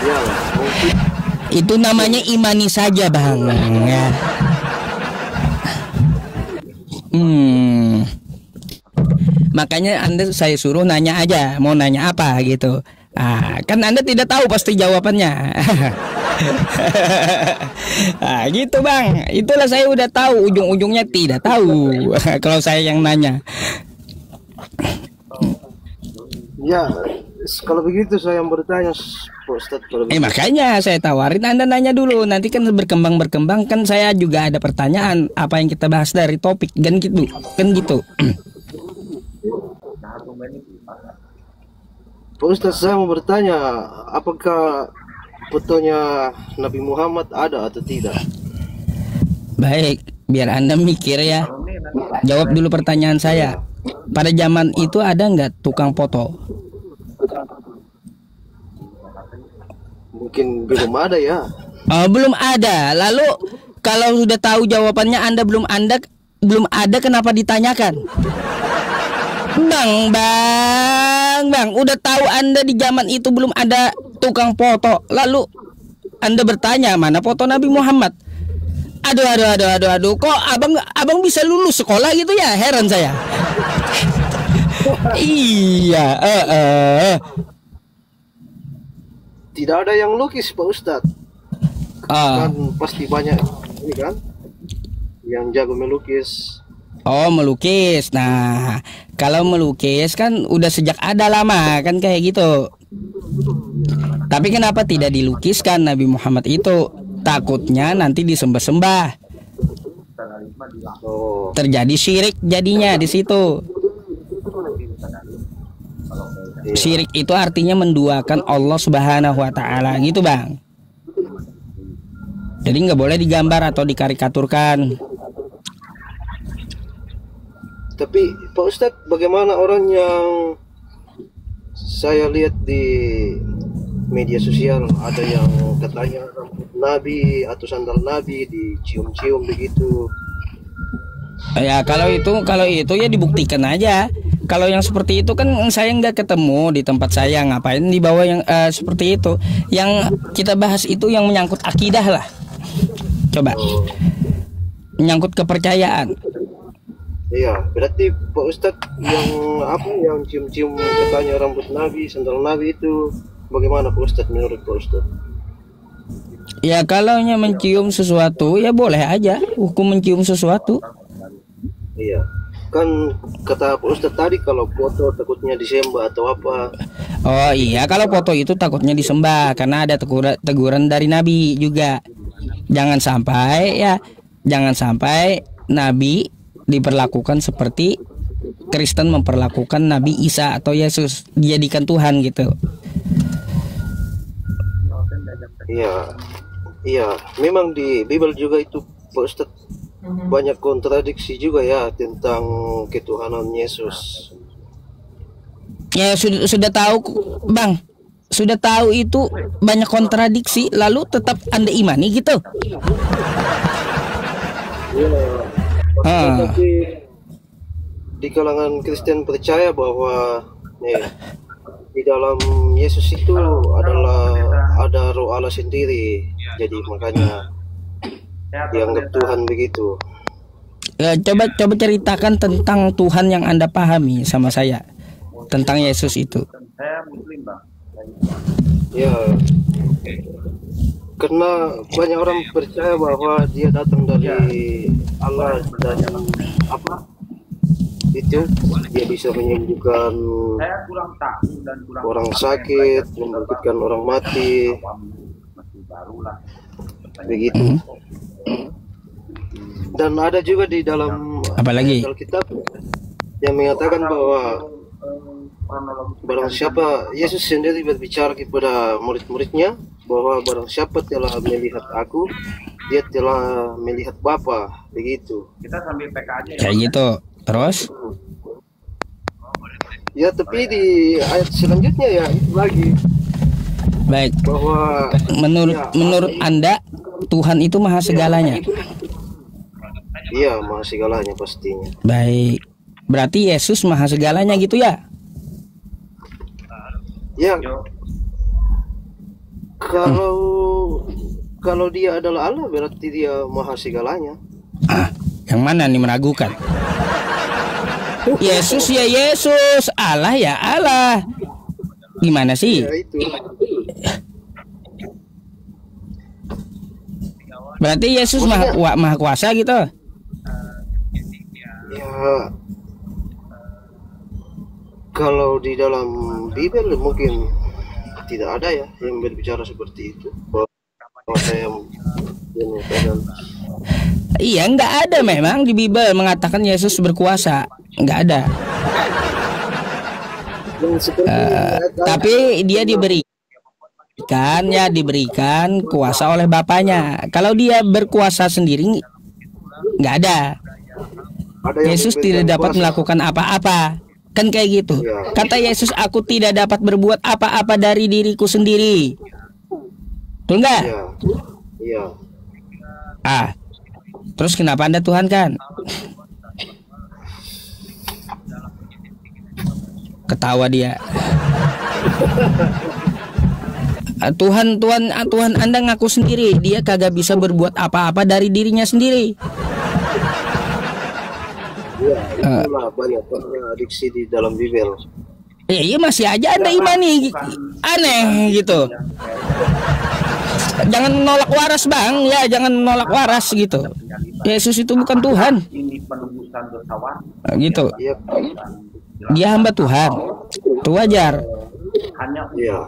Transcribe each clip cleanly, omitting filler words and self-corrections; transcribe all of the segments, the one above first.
Ya, mungkin. Itu namanya imani saja, Bang. Ya. Makanya saya suruh nanya aja, mau nanya apa gitu. Kan Anda tidak tahu pasti jawabannya. Gitu Bang. Itulah saya udah tahu, ujung-ujungnya tidak tahu. Kalau saya yang nanya. Ya, kalau begitu saya yang bertanya, Pak Ustadz. Makanya saya tawarin Anda nanya dulu. Nanti kan berkembang kan saya juga ada pertanyaan apa yang kita bahas dari topik kan gitu. Pak Ustadz, saya mau bertanya, apakah fotonya Nabi Muhammad ada atau tidak? Baik, biar Anda mikir ya. Jawab dulu pertanyaan saya. Pada zaman itu ada nggak tukang foto? Mungkin belum ada ya. Belum ada. Lalu kalau sudah tahu jawabannya Anda belum ada, kenapa ditanyakan? Bang, udah tahu Anda di zaman itu belum ada tukang foto, lalu Anda bertanya mana foto Nabi Muhammad? Aduh, kok abang bisa lulus sekolah gitu ya? Heran saya. Iya, Tidak ada yang lukis, Pak Ustadz. Kan pasti banyak ini kan yang jago melukis. Melukis. Nah, kalau melukis kan udah sejak ada lama kan kayak gitu. Tapi kenapa tidak dilukiskan Nabi Muhammad itu? Takutnya nanti disembah-sembah. Terjadi syirik jadinya di situ. Syirik itu artinya menduakan Allah Subhanahu wa taala gitu, Bang. Jadi nggak boleh digambar atau dikarikaturkan. Tapi Pak Ustadz, bagaimana orang yang saya lihat di media sosial ada yang katanya rambut Nabi atau sandal Nabi dicium-cium begitu? Ya kalau itu ya dibuktikan aja. Kalau yang seperti itu kan saya nggak ketemu di tempat saya, ngapain dibawa yang seperti itu? Yang kita bahas itu yang menyangkut akidah lah. Coba menyangkut kepercayaan. Iya, berarti Pak Ustadz yang cium-cium katanya rambut Nabi, sandal Nabi itu bagaimana Pak Ustadz menurut Pak Ustadz? Ya kalau mencium sesuatu ya boleh aja hukum mencium sesuatu. Iya, kan kata Pak Ustadz tadi kalau foto takutnya disembah atau apa. Oh iya, kalau foto itu takutnya disembah karena ada teguran dari Nabi juga. Jangan sampai Nabi diperlakukan seperti Kristen memperlakukan Nabi Isa atau Yesus, dijadikan Tuhan gitu. Iya, memang di Bible juga itu Pak Ustadz banyak kontradiksi juga ya tentang ketuhanan Yesus. Ya sudah tahu Bang, sudah tahu itu banyak kontradiksi, lalu tetap Anda imani gitu. Tapi di kalangan Kristen percaya bahwa di dalam Yesus itu ada Roh Allah sendiri, jadi makanya dianggap Tuhan begitu. Coba ceritakan tentang Tuhan yang Anda pahami sama saya tentang Yesus itu. Ya, karena banyak orang percaya bahwa dia datang dari Allah dan itu dia bisa menyembuhkan orang sakit, membangkitkan orang mati, begitu. Dan ada juga di dalam Alkitab yang mengatakan bahwa barang siapa, Yesus sendiri berbicara kepada murid-muridnya bahwa barang siapa telah melihat aku, dia telah melihat Bapa, begitu. Kita sambil PK aja ya. Kayak gitu. Terus? Ya, tapi di ayat selanjutnya ya itu lagi. Baik. Bahwa menurut Anda Tuhan itu maha segalanya. Iya, maha segalanya pastinya. Baik. Berarti Yesus maha segalanya gitu ya? Ya. Kalau kalau dia adalah Allah berarti dia maha segalanya. Yang mana nih meragukan? Yesus ya Yesus, Allah ya Allah. Gimana sih? Ya itu. Berarti Yesus maha kuasa gitu? Ya, kalau di dalam Bible mungkin tidak ada ya yang berbicara seperti itu. Bahwa saya Iya, nggak ada memang di Bible mengatakan Yesus berkuasa, nggak ada. Tapi dia diberikan kuasa oleh Bapaknya. Kalau dia berkuasa sendiri, nggak ada. Yesus tidak dapat melakukan apa-apa, kan kayak gitu. Kata Yesus, aku tidak dapat berbuat apa-apa dari diriku sendiri. Betul nggak? Iya. Terus kenapa Anda Tuhan kan? Ketawa dia. Tuhan Anda ngaku sendiri dia kagak bisa berbuat apa-apa dari dirinya sendiri. Ya, itulah banyak diksi di dalam Bible. Iya masih aja Anda imani aneh gitu. Jangan menolak waras bang, ya jangan menolak waras gitu. Yesus itu bukan Tuhan. Gitu. Dia hamba Tuhan. Itu wajar. Ya.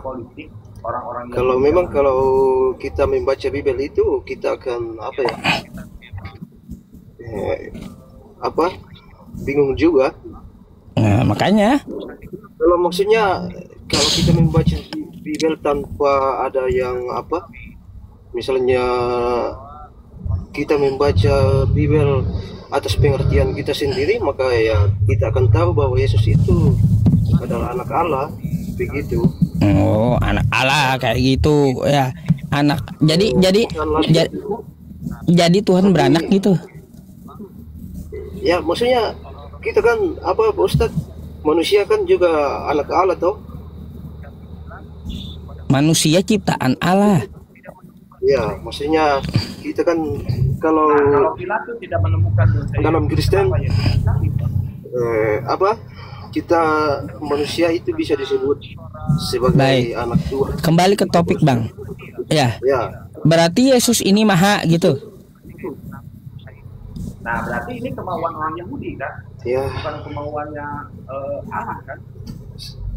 Kalau kita membaca Bible itu kita akan apa ya? Bingung juga. Nah, makanya. Kalau maksudnya kalau kita membaca Bible tanpa ada yang misalnya kita membaca Bible atas pengertian kita sendiri, maka ya kita akan tahu bahwa Yesus itu adalah anak Allah, begitu. Oh, anak Allah kayak gitu ya. Anak. Jadi Tuhan beranak gitu. Ya, maksudnya kita kan Pak Ustadz, manusia kan juga anak Allah toh. Manusia ciptaan Allah. Ya, maksudnya kita kan kalau Pilatus tidak menemukan dalam Kristen kita manusia itu bisa disebut sebagai anak Tuhan. Kembali ke topik bang. Ya. Berarti Yesus ini maha gitu. Nah berarti ini kemauan orang Yahudi kan? Ya. Bukan kemauannya Allah kan?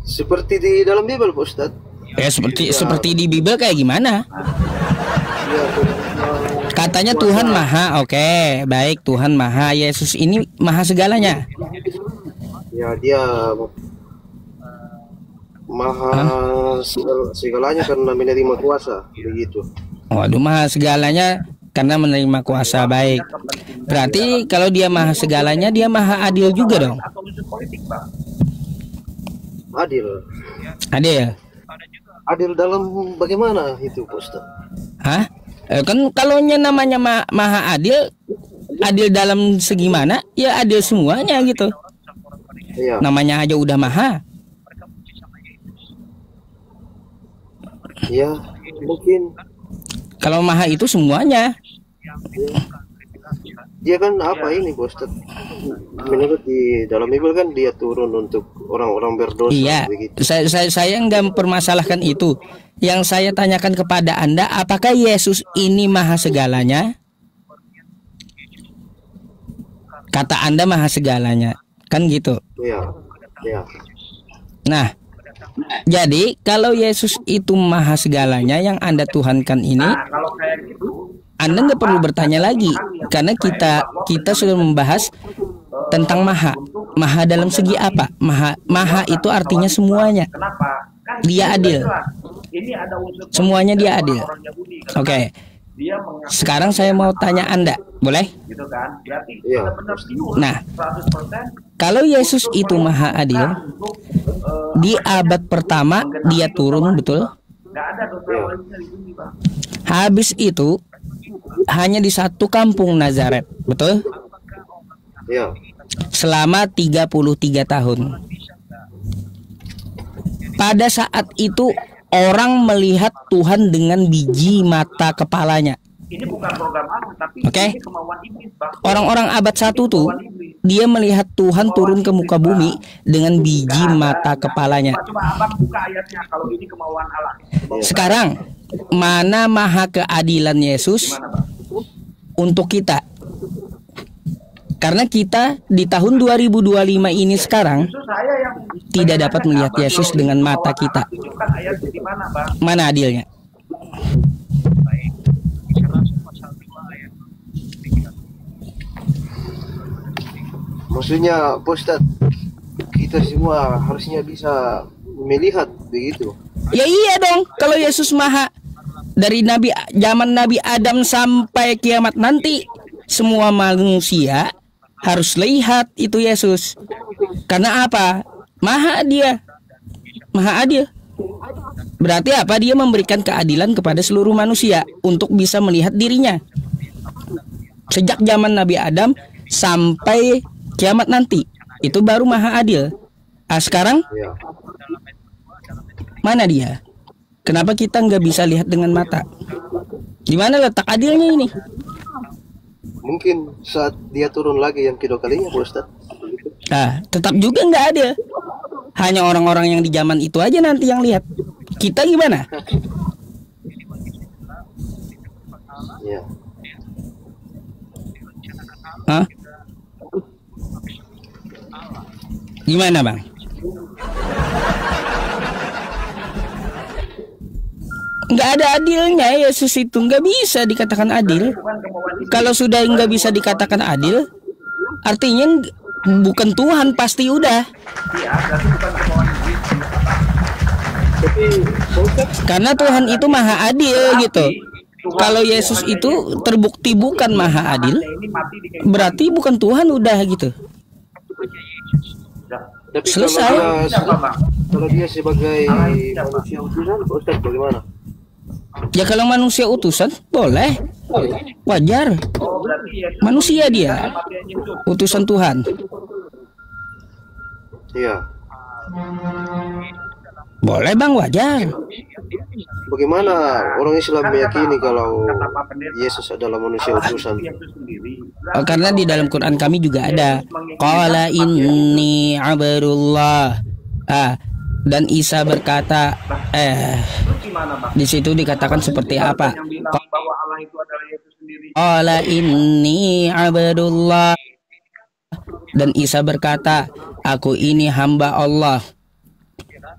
Seperti di dalam Bible Pak Ustadz. Ya seperti di Bible kayak gimana? Katanya Tuhan maha, oke, baik Tuhan maha. Yesus ini maha segalanya. Ya dia maha segalanya karena menerima kuasa, begitu. Waduh, maha segalanya karena menerima kuasa, baik. Berarti kalau dia maha segalanya, dia maha adil juga dong. Adil. Adil dalam bagaimana itu, Pak Ustaz? Hah? Kan kalau namanya maha adil, adil dalam segi mana? Ya adil semuanya gitu. Iya. Namanya aja udah maha. Ya, mungkin. Kalau maha itu semuanya. Dia kan ini, Pak Ustaz? Menurut di dalam Bible kan dia turun untuk orang-orang berdosa. Iya, begitu. Saya nggak mempermasalahkan itu. Yang saya tanyakan kepada Anda, apakah Yesus ini maha segalanya? Kata Anda maha segalanya, kan gitu. Iya. Nah, jadi kalau Yesus itu maha segalanya, yang Anda tuhankan ini, kalau kayak gitu, Anda nggak perlu bertanya lagi, karena kita sudah membahas tentang maha. Maha dalam segi apa? Maha itu artinya semuanya. Dia adil. Semuanya dia adil. Oke. Sekarang saya mau tanya Anda, boleh? Nah, kalau Yesus itu maha adil, di abad pertama dia turun, betul? Habis itu hanya di satu kampung Nazaret, betul? Iya. Selama 33 tahun. Pada saat itu orang melihat Tuhan dengan biji mata kepalanya. Ini bukan program Allah, tapi Oke. ini kemauan iblis, Bang. Orang-orang abad 1 tuh, dia melihat Tuhan turun ke muka bumi dengan biji mata kepalanya. Coba Abang buka ayatnya kalau ini kemauan Allah. Sekarang, mana maha keadilan Yesus Gimana, Bang? untuk kita? Karena kita di tahun 2025 ini sekarang Justru saya yang tidak dapat melihat Yesus dengan mata kita. tunjukkan ayatnya di mana, Bang? Mana adilnya? Maksudnya Pak Ustadz, kita semua harusnya bisa melihat begitu. Ya iya dong, kalau Yesus maha dari zaman Nabi Adam sampai kiamat nanti, semua manusia harus lihat itu Yesus. Karena apa? Maha dia, maha adil. Berarti apa? Dia memberikan keadilan kepada seluruh manusia untuk bisa melihat dirinya. Sejak zaman Nabi Adam sampai kiamat nanti, itu baru maha adil. Sekarang Ya. mana dia? Kenapa kita nggak bisa lihat dengan mata? Di mana letak adilnya ini? Mungkin saat dia turun lagi yang kedua kalinya Pak Ustadz. Nah, tetap juga nggak ada. Hanya orang-orang yang di zaman itu aja nanti yang lihat. Kita gimana? Ya. Hah? Gimana, Bang? Nggak ada adilnya Yesus itu, nggak bisa dikatakan adil. Kalau sudah nggak bisa dikatakan adil, artinya bukan Tuhan pasti udah. Tapi Pak Ustadz, Karena Tuhan itu maha adil gitu. Kalau Yesus itu terbukti bukan maha adil, berarti bukan Tuhan udah gitu. tapi Selesai. Kalau dia sebagai manusia utusan Pak Ustadz bagaimana? Ya kalau manusia utusan boleh, wajar. Manusia dia, utusan Tuhan. Iya. Boleh Bang, wajar. Bagaimana orang Islam meyakini kalau Yesus adalah manusia utusan? Karena di dalam Quran kami juga ada qala inni abdullah. Dan Isa berkata, di situ dikatakan seperti apa? Qala inni abdullah. Dan Isa berkata, aku ini hamba Allah.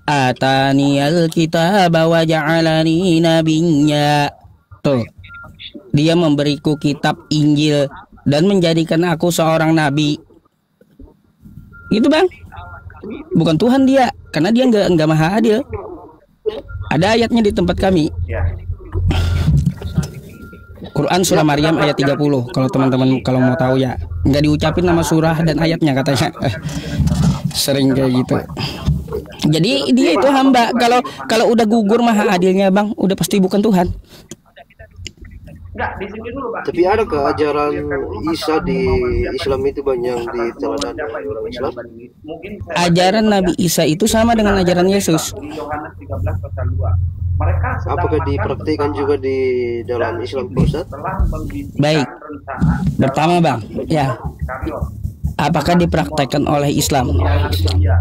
Ataniyal kitaba wa ja'alani nabiyya. Tuh. Dia memberiku kitab Injil dan menjadikan aku seorang nabi. Gitu Bang. Bukan Tuhan dia, karena dia enggak maha adil. Ada ayatnya di tempat kami. Quran surah Maryam ayat 30. Kalau teman-teman kalau mau tahu ya, enggak diucapin nama surah dan ayatnya katanya. Sering kayak gitu. Jadi dia itu hamba. Kalau udah gugur maha adilnya Bang, udah pasti bukan Tuhan. Tapi adakah ajaran Isa di Islam itu banyak diteladani orang Islam? Ajaran Nabi Isa itu sama dengan ajaran Yesus. Apakah dipraktikkan juga di dalam Islam Pusat? Baik. Pertama Bang, ya. Apakah dipraktekkan oleh Islam?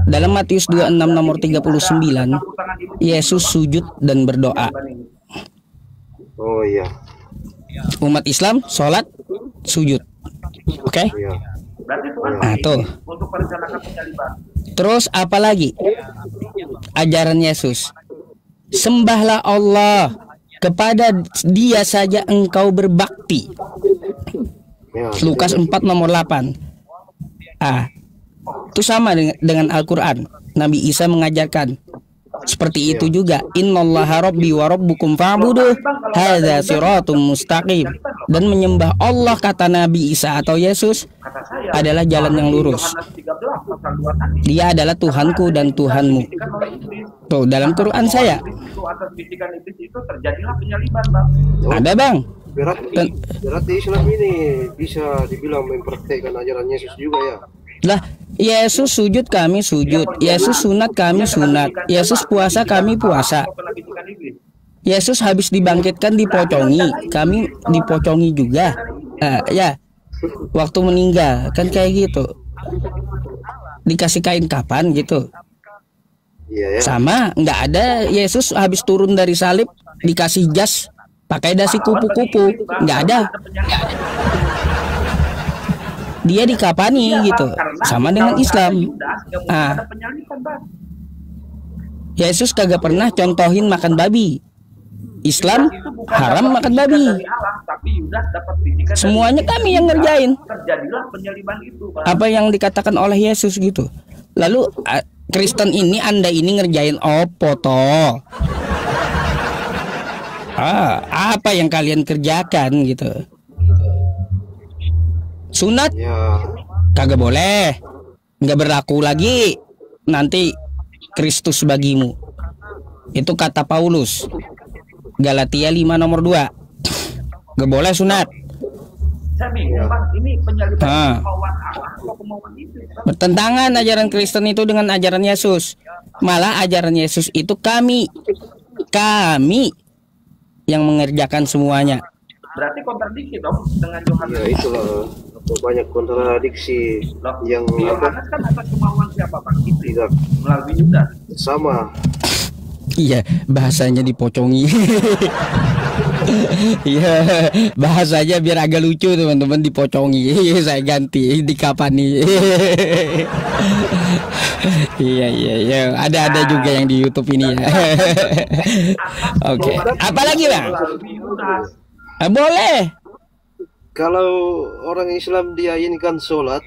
Dalam Matius 26 nomor 39, Yesus sujud dan berdoa. Oh iya. Umat Islam sholat, sujud. Oke? Iya. Nah tuh. Terus apa lagi? Ajaran Yesus. Sembahlah Allah, kepada Dia saja engkau berbakti. Ya. Lukas 4 nomor 8. Itu sama dengan Al-Quran. Nabi Isa mengajarkan seperti itu juga. Innallaha rabbi wa rabbukum fa'buduh hadza siratum mustaqim. Dan menyembah Allah, kata Nabi Isa atau Yesus, adalah jalan yang lurus. Dia adalah Tuhanku dan Tuhanmu. Tuh dalam Quran saya. Ada Bang. Berarti Islam ini bisa dibilang mempraktikkan ajaran Yesus juga ya? Lah, Yesus sujud kami sujud, Yesus sunat kami sunat, Yesus puasa kami puasa. iblis. Yesus habis dibangkitkan dipocongi, kami dipocongi juga. Ya, waktu meninggal kan kayak gitu. Dikasih kain kapan gitu. Iya ya. Sama, nggak ada Yesus habis turun dari salib dikasih jas pakai dasi kupu-kupu, nggak ada. Dia dikapani gitu, sama dengan Islam. Yesus kagak pernah contohin makan babi. Islam haram makan babi. Semuanya kami yang ngerjain. Apa yang dikatakan oleh Yesus gitu. Lalu Kristen ini, Anda ini ngerjain opo toh? Apa yang kalian kerjakan gitu? Sunat kagak boleh, nggak berlaku lagi nanti Kristus bagimu. Itu kata Paulus, Galatia 5 nomor 2. Gak boleh sunat. Bertentangan ajaran Kristen itu dengan ajaran Yesus. Malah ajaran Yesus itu kami yang mengerjakan semuanya. Berarti kontradiksi dong dengan Yohanes. Ya itulah, banyak kontradiksi yang Yohanes kan atas kemauan siapa Pak? Tidak Melalui Yudas. Sama. Iya, bahasanya dipocongi. Iya, bahasanya biar agak lucu teman-teman, dipocongi. Saya ganti dikapani. Iya. Ada juga yang di YouTube ini ya. Oke. Apalagi Bang? Boleh. Kalau orang Islam dia ini kan sholat,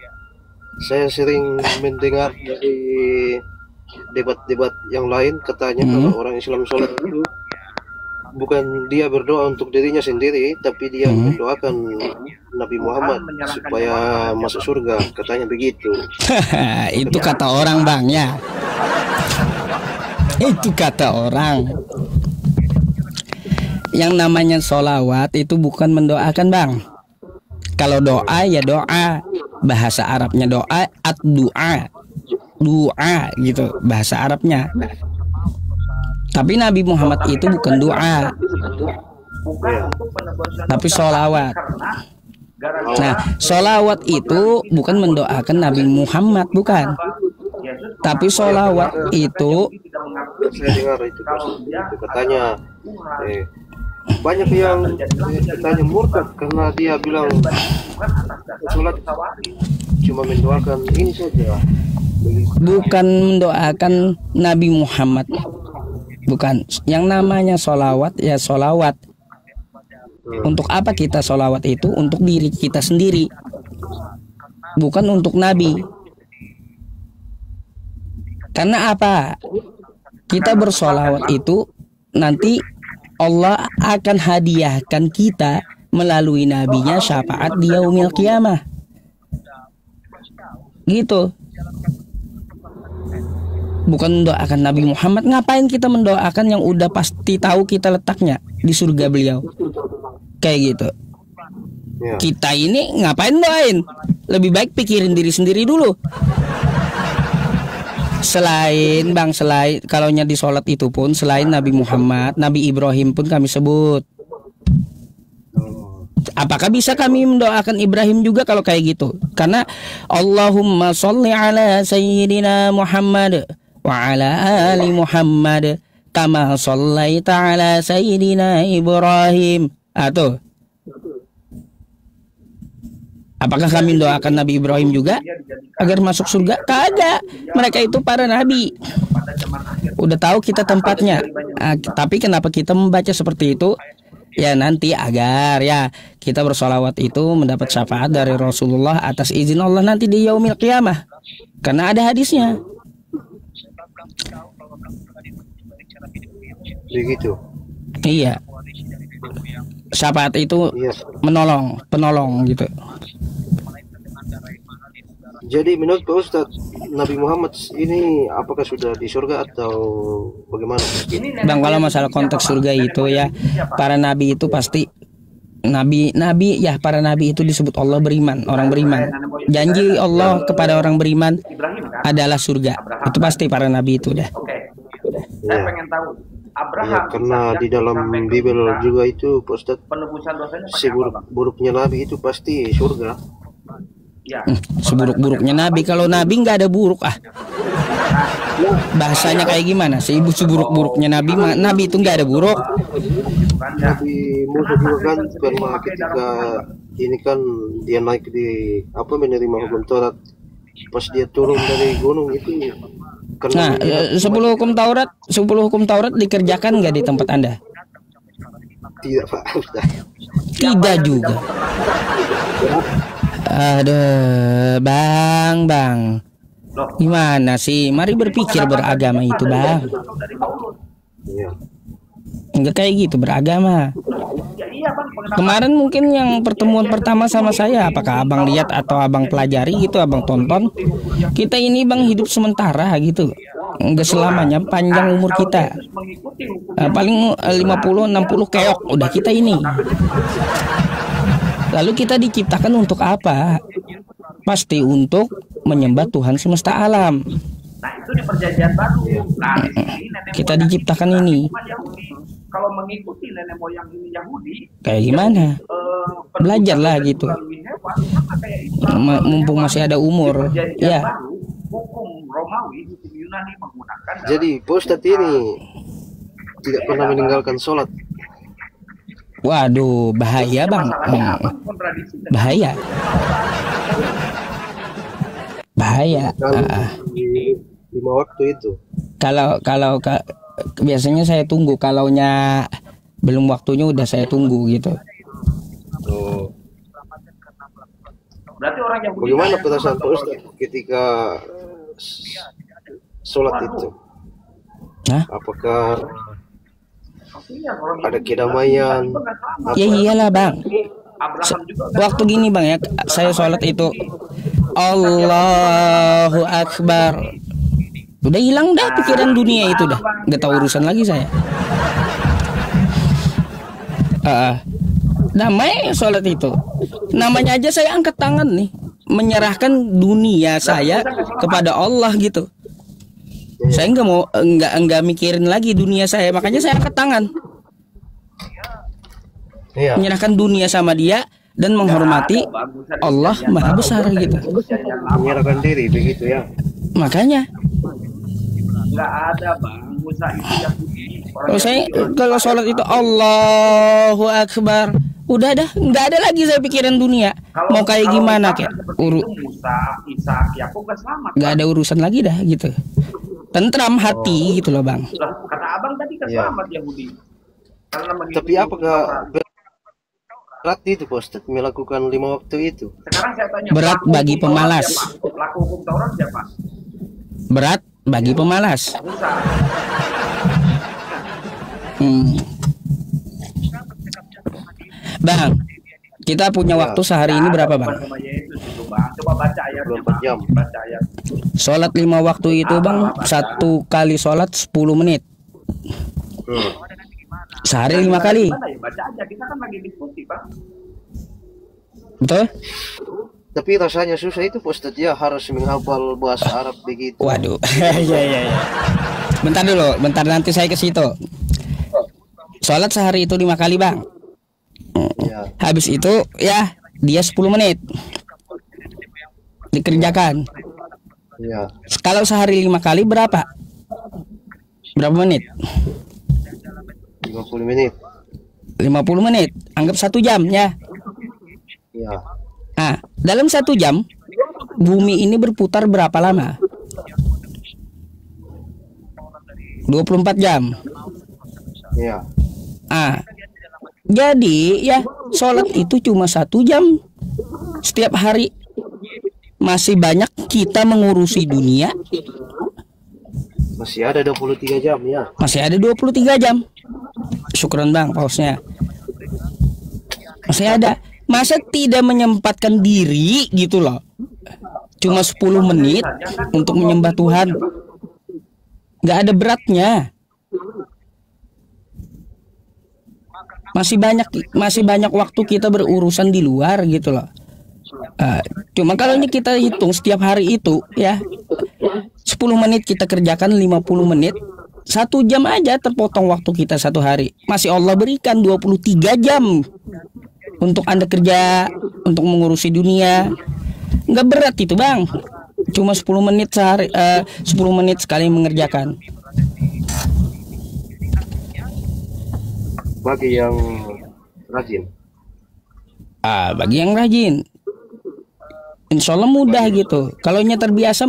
saya sering mendengar dari debat-debat yang lain katanya kalau orang Islam sholat itu bukan dia berdoa untuk dirinya sendiri, tapi dia mendoakan Nabi Muhammad supaya masuk surga, katanya begitu. Itu kata orang Bang ya. Itu kata orang. Yang namanya sholawat itu bukan mendoakan Bang. Kalau doa ya doa, bahasa Arabnya doa, ad-du'a, doa gitu bahasa Arabnya. Tapi Nabi Muhammad itu bukan doa, tapi sholawat. Nah, sholawat itu bukan mendoakan Nabi Muhammad, bukan. Tapi sholawat itu, saya dengar itu katanya banyak yang katanya murtad karena dia bilang sholat cuma mendoakan ini saja, bukan mendoakan Nabi Muhammad. Bukan, yang namanya sholawat ya sholawat. Untuk apa kita sholawat itu? Untuk diri kita sendiri, bukan untuk Nabi. Karena apa? Kita bersholawat itu nanti Allah akan hadiahkan kita melalui nabinya syafaat di yaumil qiyamah. Gitu. Bukan mendoakan Nabi Muhammad. Ngapain kita mendoakan yang udah pasti tahu kita letaknya di surga beliau? Kayak gitu. Kita ini ngapain doain? Lebih baik pikirin diri sendiri dulu. Selain kalau di sholat itu pun selain Nabi Muhammad, Nabi Ibrahim pun kami sebut. Apakah bisa kami mendoakan Ibrahim juga kalau kayak gitu? Karena Allahumma sholli ala sayyidina Muhammad wa ala ali Muhammad kama shallaita ala sayyidina Ibrahim. Atau apakah kami mendoakan Nabi Ibrahim juga agar masuk surga? Kagak. Mereka itu para nabi. Udah tahu kita tempatnya. Tapi kenapa kita membaca seperti itu? Ya nanti agar ya kita bersolawat itu mendapat syafaat dari Rasulullah atas izin Allah nanti di yaumil qiyamah. Karena ada hadisnya. Begitu. Iya. Syafaat itu penolong gitu. Jadi menurut Pak Ustadz, Nabi Muhammad ini apakah sudah di surga atau bagaimana? Bang, kalau masalah konteks surga itu ya, para nabi itu pasti nabi ya, para nabi itu disebut Allah beriman, orang beriman. Janji Allah kepada orang beriman adalah surga. Itu pasti para nabi itu dah. Saya pengen tahu Abraham karena Ishak, di dalam sampai ke Bible kita, juga itu Ustaz, penebusan dosanya pakai apa, Bang? seburuk-buruknya nabi itu pasti surga. Ya, Seburuk-buruknya nabi, kalau nabi nggak ada buruk bahasanya kayak gimana sih? Ibu seburuk-buruknya nabi, nabi itu nggak ada buruk. bukannya Nabi Musa juga kan karena ketika ini kan dia naik di menerima hukum Taurat, pas dia turun dari gunung itu Nah, 10 hukum Taurat dikerjakan nggak di tempat Anda? tidak, Pak. Tidak juga. Aduh, Bang. Gimana sih? Mari berpikir beragama itu, Bang. Iya. Enggak kayak gitu beragama. iya, Bang, Kemarin mungkin yang pertemuan pertama sama saya, apakah Abang lihat atau Abang pelajari gitu, Abang tonton? Kita ini Bang hidup sementara gitu. Enggak selamanya panjang umur kita. Paling 50 60 keok udah kita ini. Lalu kita diciptakan untuk apa? Pasti untuk menyembah Tuhan semesta alam. Nah, itu di perjanjian baru. Nah, di sini nenek Kita moyang diciptakan kita ini. cuma Yahudi. Kalau mengikuti nenek moyang ini Yahudi, Kayak gimana? Belajarlah gitu. melalui hewan, sama kayak Islam. Mumpung masih ada umur. Perjanjian Ya. baru, hukum Romawi, hukum Yunani menggunakan Jadi Ustaz ini tidak pernah meninggalkan sholat. Waduh, bahaya Bang. masalahnya apa? Kontradiksi dengan Bahaya. Bahaya. Kalau di 5 waktu itu. Kalau biasanya saya tunggu, kalaunya belum waktunya udah saya tunggu gitu. Oh. berarti orang Yahudi Bagaimana yang perasaan Pak Ustaz ketika sholat itu? Hah? Apakah Artinya orang ada Yahudi kedamaian? juga nggak sama. Ya iyalah Bang. Abraham juga nggak Waktu gini Bang ya, saya sholat itu Allahu Akbar. Udah hilang dah pikiran dunia itu dah. Gak tahu urusan lagi saya. Namanya sholat itu. Namanya aja saya angkat tangan nih, menyerahkan dunia saya kepada Allah gitu. Saya nggak mau nggak mikirin lagi dunia saya, makanya saya angkat tangan. Iya. Menyerahkan dunia sama dia dan menghormati Allah Maha Besar gitu. Menyerahkan diri begitu ya. Makanya nggak ada Bang Musa itu Yahudi. kalau saya kalau sholat itu Allahu Akbar, udah dah nggak ada lagi saya pikiran dunia. Mau kayak gimana kayak Musa, Ishak, Yakub nggak selamat. nggak ada urusan lagi dah gitu. Tentram hati gitu loh Bang. Lah, kata Abang tadi kan Iya. selamat Yahudi. Karena mengikuti Tapi apakah Taurat. berat itu Pak Ustaz melakukan 5 waktu itu? Sekarang saya tanya, Berat pelaku bagi hukum Taurat pemalas. siapa? Pelaku hukum Taurat siapa? Berat bagi pemalas. Musa. Bang, kita punya waktu sehari ini berapa Bang? Sama Yesus itu, Bang. Coba baca ayatnya, 24 Bang. jam. Baca ayat. Sholat 5 waktu itu Bang, satu kali sholat 10 menit. Sehari 5 kali. Gimana ya? Baca aja, kita kan lagi diskusi, Bang. Betul? Tapi rasanya susah itu Pak Ustaz ya, harus menghafal bahasa Arab begitu. Waduh. Iya. Bentar dulu, bentar nanti saya ke situ. Sholat sehari itu 5 kali Bang. Ya. Habis itu ya dia 10 menit dikerjakan. Ya. Kalau sehari 5 kali berapa? Berapa menit? 50 menit. 50 menit. Anggap 1 jam ya. Ya. Nah, dalam 1 jam bumi ini berputar berapa lama? 24 jam. Ya. Ah, jadi ya sholat itu cuma 1 jam setiap hari. Masih banyak kita mengurusi dunia. Masih ada 23 jam ya. Masih ada 23 jam. Syukron Bang pausnya. Masih ada. Masa tidak menyempatkan diri gitu loh. Cuma 10 menit untuk menyembah Tuhan. Gak ada beratnya. Masih banyak waktu kita berurusan di luar gitu loh. Cuma kalau ini kita hitung setiap hari itu ya 10 menit kita kerjakan 50 menit 1 jam aja terpotong waktu kita satu hari. Masih Allah berikan 23 jam untuk Anda kerja, untuk mengurusi dunia. Nggak berat itu bang. Cuma 10 menit sehari, 10 menit sekali mengerjakan. Bagi yang rajin. Bagi yang rajin, insya Allah mudah gitu. Kalaunya terbiasa,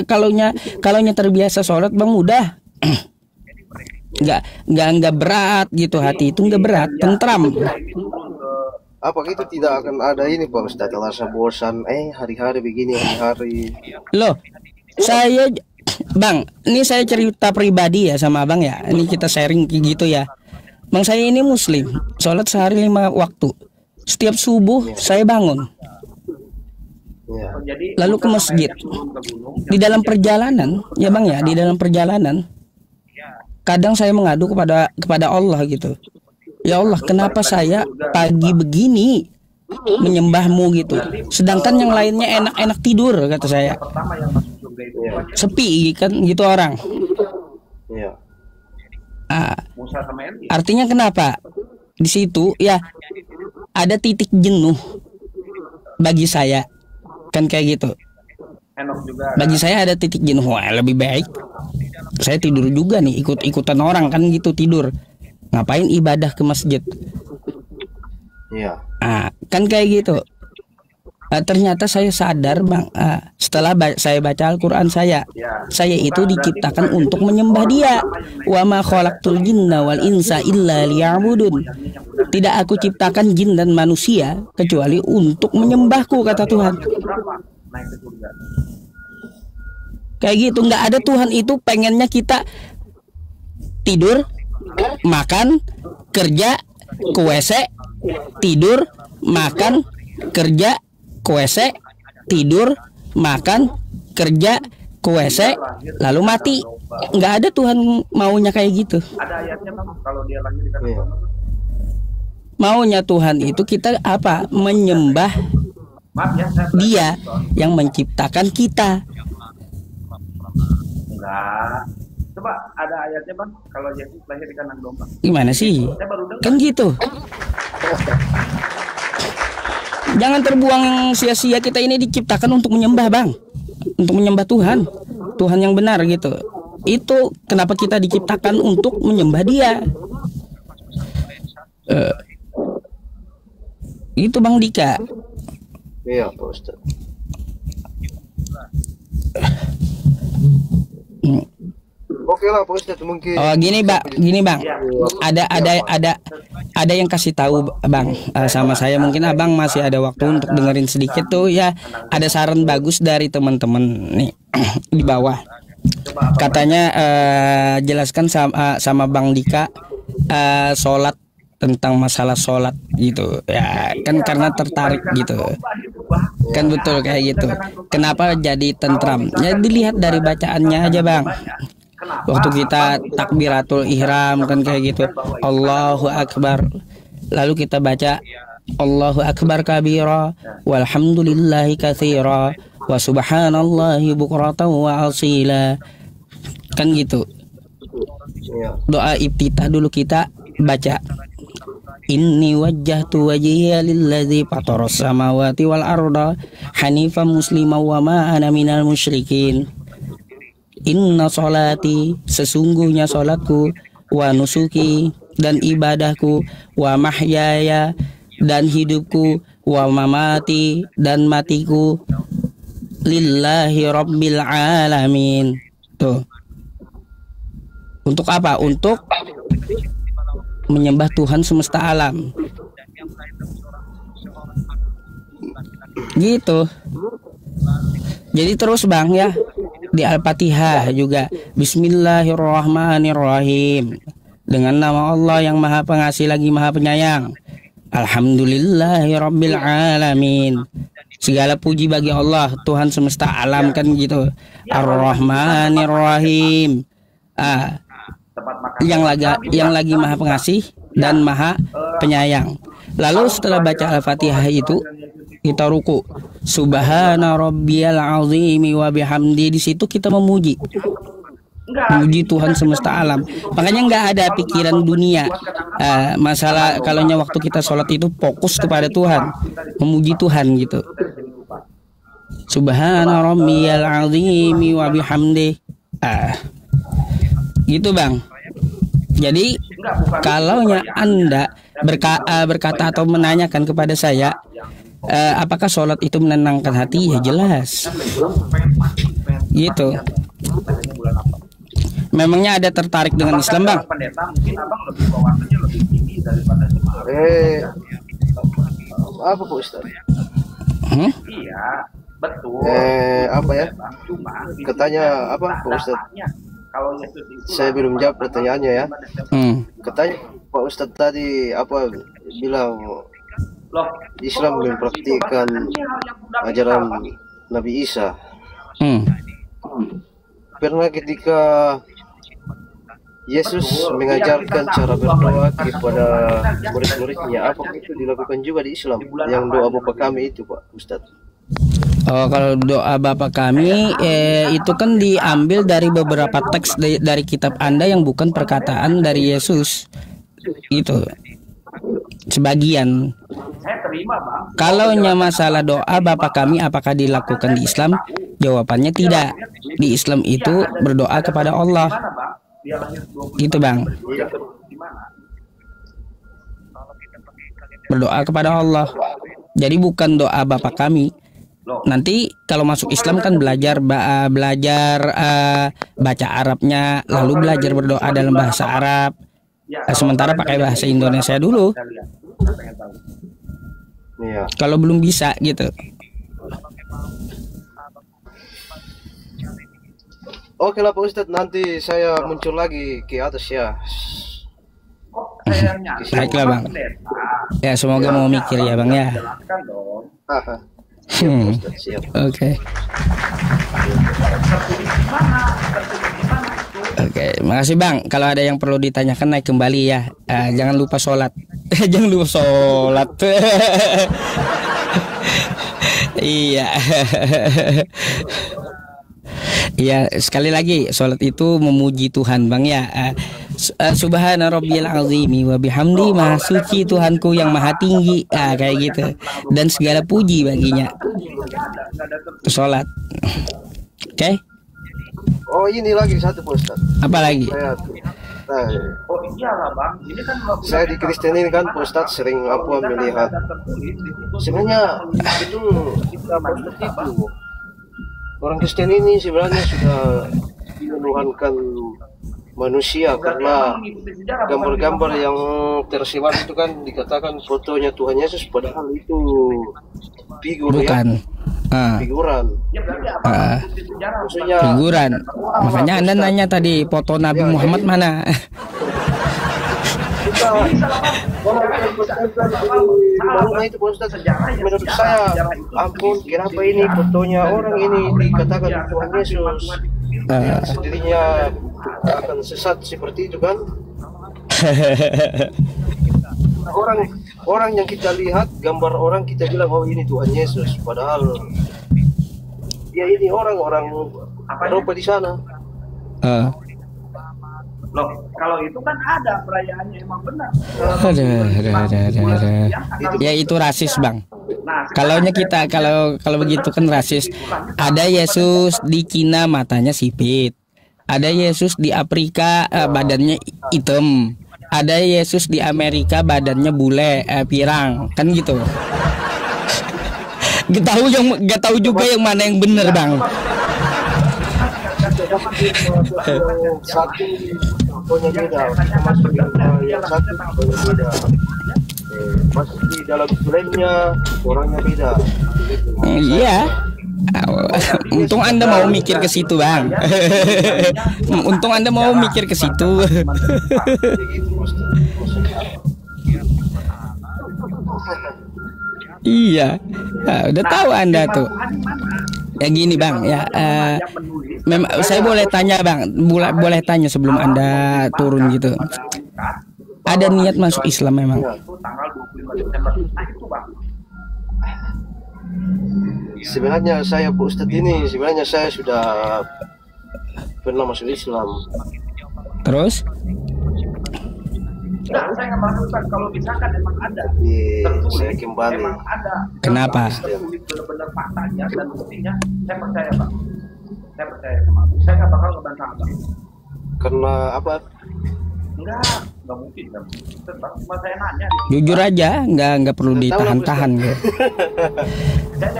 kalaunya terbiasa sholat bang mudah. nggak berat gitu, hati itu nggak berat, tentram. Apa itu tidak akan ada ini Pak Ustadz, rasa bosan hari-hari begini hari-hari. Loh, saya bang, ini saya cerita pribadi ya sama abang ya. Ini kita sharing gitu ya. Bang, saya ini muslim, sholat sehari 5 waktu. Setiap subuh saya bangun, lalu ke masjid. Di dalam perjalanan, ya bang ya, di dalam perjalanan, kadang saya mengadu kepada Allah gitu. Ya Allah, kenapa saya pagi begini menyembahmu gitu, sedangkan yang lainnya enak-enak tidur, kata saya. Sepi kan gitu orang. Artinya kenapa? Di situ ya ada titik jenuh bagi saya, kan kayak gitu. Bagi saya ada titik jenuh. Wah, lebih baik saya tidur juga nih, ikut-ikutan orang kan gitu tidur. Ngapain ibadah ke masjid? Kan kayak gitu. Ternyata saya sadar bang, setelah saya baca Al-Quran, saya itu diciptakan untuk menyembah Dia. Wa ma khalaqtul jinna wal insa illa liya'budun. Tidak aku ciptakan jin dan manusia kecuali untuk menyembahku, kata Tuhan. Kayak gitu, nggak ada Tuhan itu pengennya kita tidur, makan, kerja, ke WC, tidur, makan, kerja, ke WC, tidur, makan, kerja, ke WC, lalu mati. Nggak ada Tuhan maunya kayak gitu. Maunya Tuhan itu kita apa? Menyembah Dia yang menciptakan kita. Coba ada ayatnya bang, kalau Yesus lahir di kandang domba. Gimana sih? Kan gitu. Jangan terbuang sia-sia, kita ini diciptakan untuk menyembah bang, untuk menyembah Tuhan, Tuhan yang benar gitu. Itu kenapa kita diciptakan untuk menyembah Dia. Itu Bang Dika. Iya Pak Ustadz. Oke lah Pak Ustadz, mungkin. Oh gini bang, ada yang kasih tahu bang sama saya. Mungkin abang masih ada waktu untuk dengerin sedikit tuh ya. Ada saran bagus dari teman-teman nih di bawah. Katanya jelaskan sama Bang Dika sholat, tentang masalah sholat gitu ya kan, karena tertarik gitu kan, betul kayak gitu. Kenapa jadi tentram? Ya dilihat dari bacaannya aja bang. Waktu kita takbiratul ihram kan kayak gitu, Allahu Akbar, lalu kita baca Allahu Akbar kabira walhamdulillahi katsira wa subhanallahi bukratan wa asila, kan gitu. Doa iftitah dulu kita baca, Inni wajjahtu wajhiya lilladzi fataras samawati wal arda hanifan musliman wa ma ana minal musyrikin. Inna sholati, sesungguhnya sholatku, wa nusuki, dan ibadahku, wa mahyaya, dan hidupku, wa mamati, dan matiku, lillahi rabbil alamin. Tuh. Untuk apa? Untuk menyembah Tuhan semesta alam. Gitu. Jadi terus bang ya, di Al-Fatihah juga Bismillahirrahmanirrahim, dengan nama Allah yang Maha Pengasih lagi Maha Penyayang. Alhamdulillahirabbil alamin, segala puji bagi Allah Tuhan semesta alam, kan gitu. Ar-Rahmanirrahim, yang lagi Maha Pengasih dan Maha Penyayang. Lalu setelah baca Al-Fatihah itu kita ruku, Subhana rabbiyal azimi wa bihamdi. Di situ kita memuji memuji Tuhan semesta alam. Makanya nggak ada pikiran dunia. Masalah kalaunya waktu kita sholat itu fokus kepada Tuhan, memuji Tuhan gitu. Subhana rabbiyal azimi wa bihamdi. Gitu Bang. Jadi kalaunya Anda berkata atau menanyakan kepada saya, apakah sholat itu menenangkan hati? Ya jelas. Gitu. Memangnya ada tertarik dengan Islam Bang? Apa Pak Ustaz? Iya, betul. Apa ya? Katanya apa Pak Ustaz? Saya belum jawab pertanyaannya ya. Katanya Pak Ustaz tadi apa bilang Islam mempraktikkan ajaran Nabi Isa. Pernah ketika Yesus mengajarkan cara berdoa kepada murid-muridnya, apakah itu dilakukan juga di Islam? Yang doa Bapa Kami itu Pak Ustadz. Oh, kalau doa Bapa Kami itu kan diambil dari beberapa teks dari kitab Anda yang bukan perkataan dari Yesus. Itu sebagian. Kalaunya masalah doa Bapa Kami apakah dilakukan di Islam? Jawabannya tidak. Di Islam itu berdoa kepada Allah. Gitu Bang. Berdoa kepada Allah. Jadi bukan doa Bapa Kami. Nanti kalau masuk Islam kan belajar baca Arabnya, lalu belajar berdoa dalam bahasa Arab. Sementara pakai bahasa Indonesia dulu. Kalau belum bisa gitu. Oke lah Pak Ustadz, nanti saya muncul lagi ke atas ya. Baiklah Bang. Ya semoga mau mikir ya Bang ya. Oke. Oke, makasih Bang. Kalau ada yang perlu ditanyakan naik kembali ya. Jangan lupa sholat. Jangan lupa sholat. Iya. Iya, sekali lagi sholat itu memuji Tuhan Bang ya. Subhana rabbiyal azimi wa bihamdi, maha suci Tuhanku yang maha tinggi. Kayak gitu. Dan segala puji baginya. Sholat. Oke? Oh, ini lagi satu Pak Ustaz. Apa lagi? Saya di Kristen ini kan Pak Ustaz sering melihat. Sebenarnya itu orang Kristen ini sebenarnya sudah menuhankan manusia karena gambar-gambar yang tersebar itu kan dikatakan fotonya Tuhan Yesus, padahal itu figur. Bukan. Figuran. Figuran. Makanya Anda nanya tadi foto Nabi Muhammad mana? Itu menurut saya, ampun, kenapa ini fotonya orang ini dikatakan Tuhan Yesus, sendirinya akan sesat seperti itu kan? Orang yang kita lihat gambar orang kita bilang oh ini Tuhan Yesus, padahal dia ini orang Eropa di sana. Loh, kalau itu kan ada perayaannya emang benar. Ya itu rasis Bang. Kalaunya kita kalau begitu kan rasis. Ada Yesus di Cina matanya sipit. Ada Yesus di Afrika badannya hitam. Ada Yesus di Amerika badannya bule pirang kan gitu. Gak tahu juga yang mana yang benar Bang. Satu fotonya beda, termasuk yang satu fotonya beda. Masuk di dalam filmnya orangnya beda. Iya. Untung Anda mau mikir ke situ Bang. Untung Anda mau mikir ke situ. Iya. Udah tahu Anda tuh. Ya gini Bang ya. Saya boleh tanya Bang, boleh tanya sebelum Anda turun gitu. Ada niat masuk Islam memang? Sebenarnya saya Pak Ustadz ini sebenarnya saya sudah pernah masuk Islam. Terus? Enggak, saya nggak meragukan kalau misalkan emang ada. Tapi saya kembali. Emang ada. Kenapa? Tertulis benar-benar faktanya dan buktinya, saya percaya Bang. Saya percaya sama Abang. Saya nggak bakal ngebantah Abang. Karena apa? Nggak mungkin. Tetap cuma saya nanya. Jujur aja, nggak perlu ditahan-tahan gitu.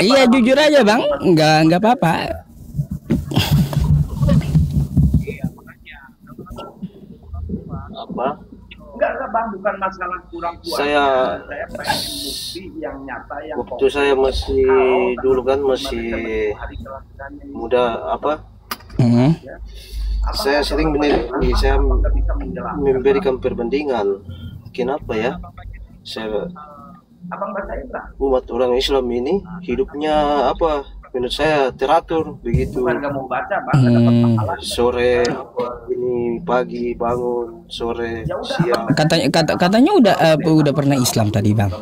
Iya jujur aja bang, nggak apa-apa. Apa? Enggak bang, bukan masalah kurang kuat. Saya pengen bukti yang nyata yang waktu saya masih dulu kan masih muda apa? Saya sering meneliti, saya memberikan perbandingan. Kenapa ya? Saya umat orang Islam ini hidupnya apa? Menurut saya teratur begitu. Sore ini pagi bangun, sore siang. Katanya udah pernah Islam tadi bang.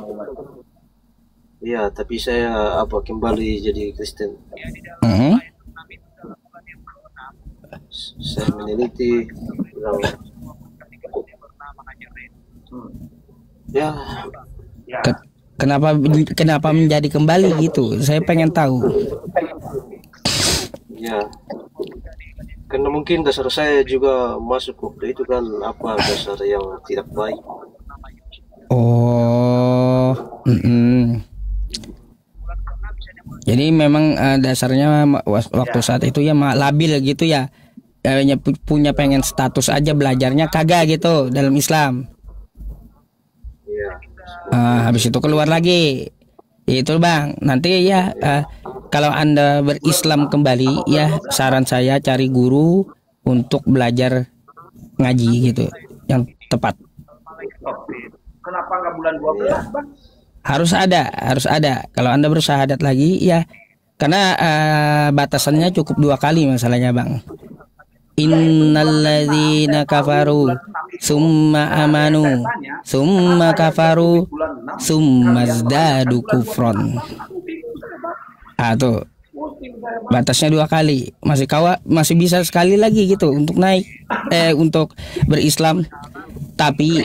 Iya, tapi saya apa kembali jadi Kristen. Saya meneliti ya. Kenapa menjadi kembali gitu? Saya pengen tahu. Ya, karena mungkin dasar saya juga masuk waktu itu kan apa dasar yang tidak baik. Oh, jadi memang dasarnya waktu saat itu ya labil gitu ya. Punya pengen status aja belajarnya kagak gitu dalam Islam. Habis itu keluar lagi itu bang. Nanti ya kalau Anda berislam kembali ya saran saya cari guru untuk belajar ngaji gitu yang tepat. Kenapa nggak bulan 12 bang? Harus ada kalau Anda bersyahadat lagi ya, karena batasannya cukup 2 kali masalahnya bang. Innalladzina kafaru summa amanu summa kafaru summa zdadu kufron. Tuh batasnya 2 kali, masih bisa sekali lagi gitu untuk naik untuk berislam. Tapi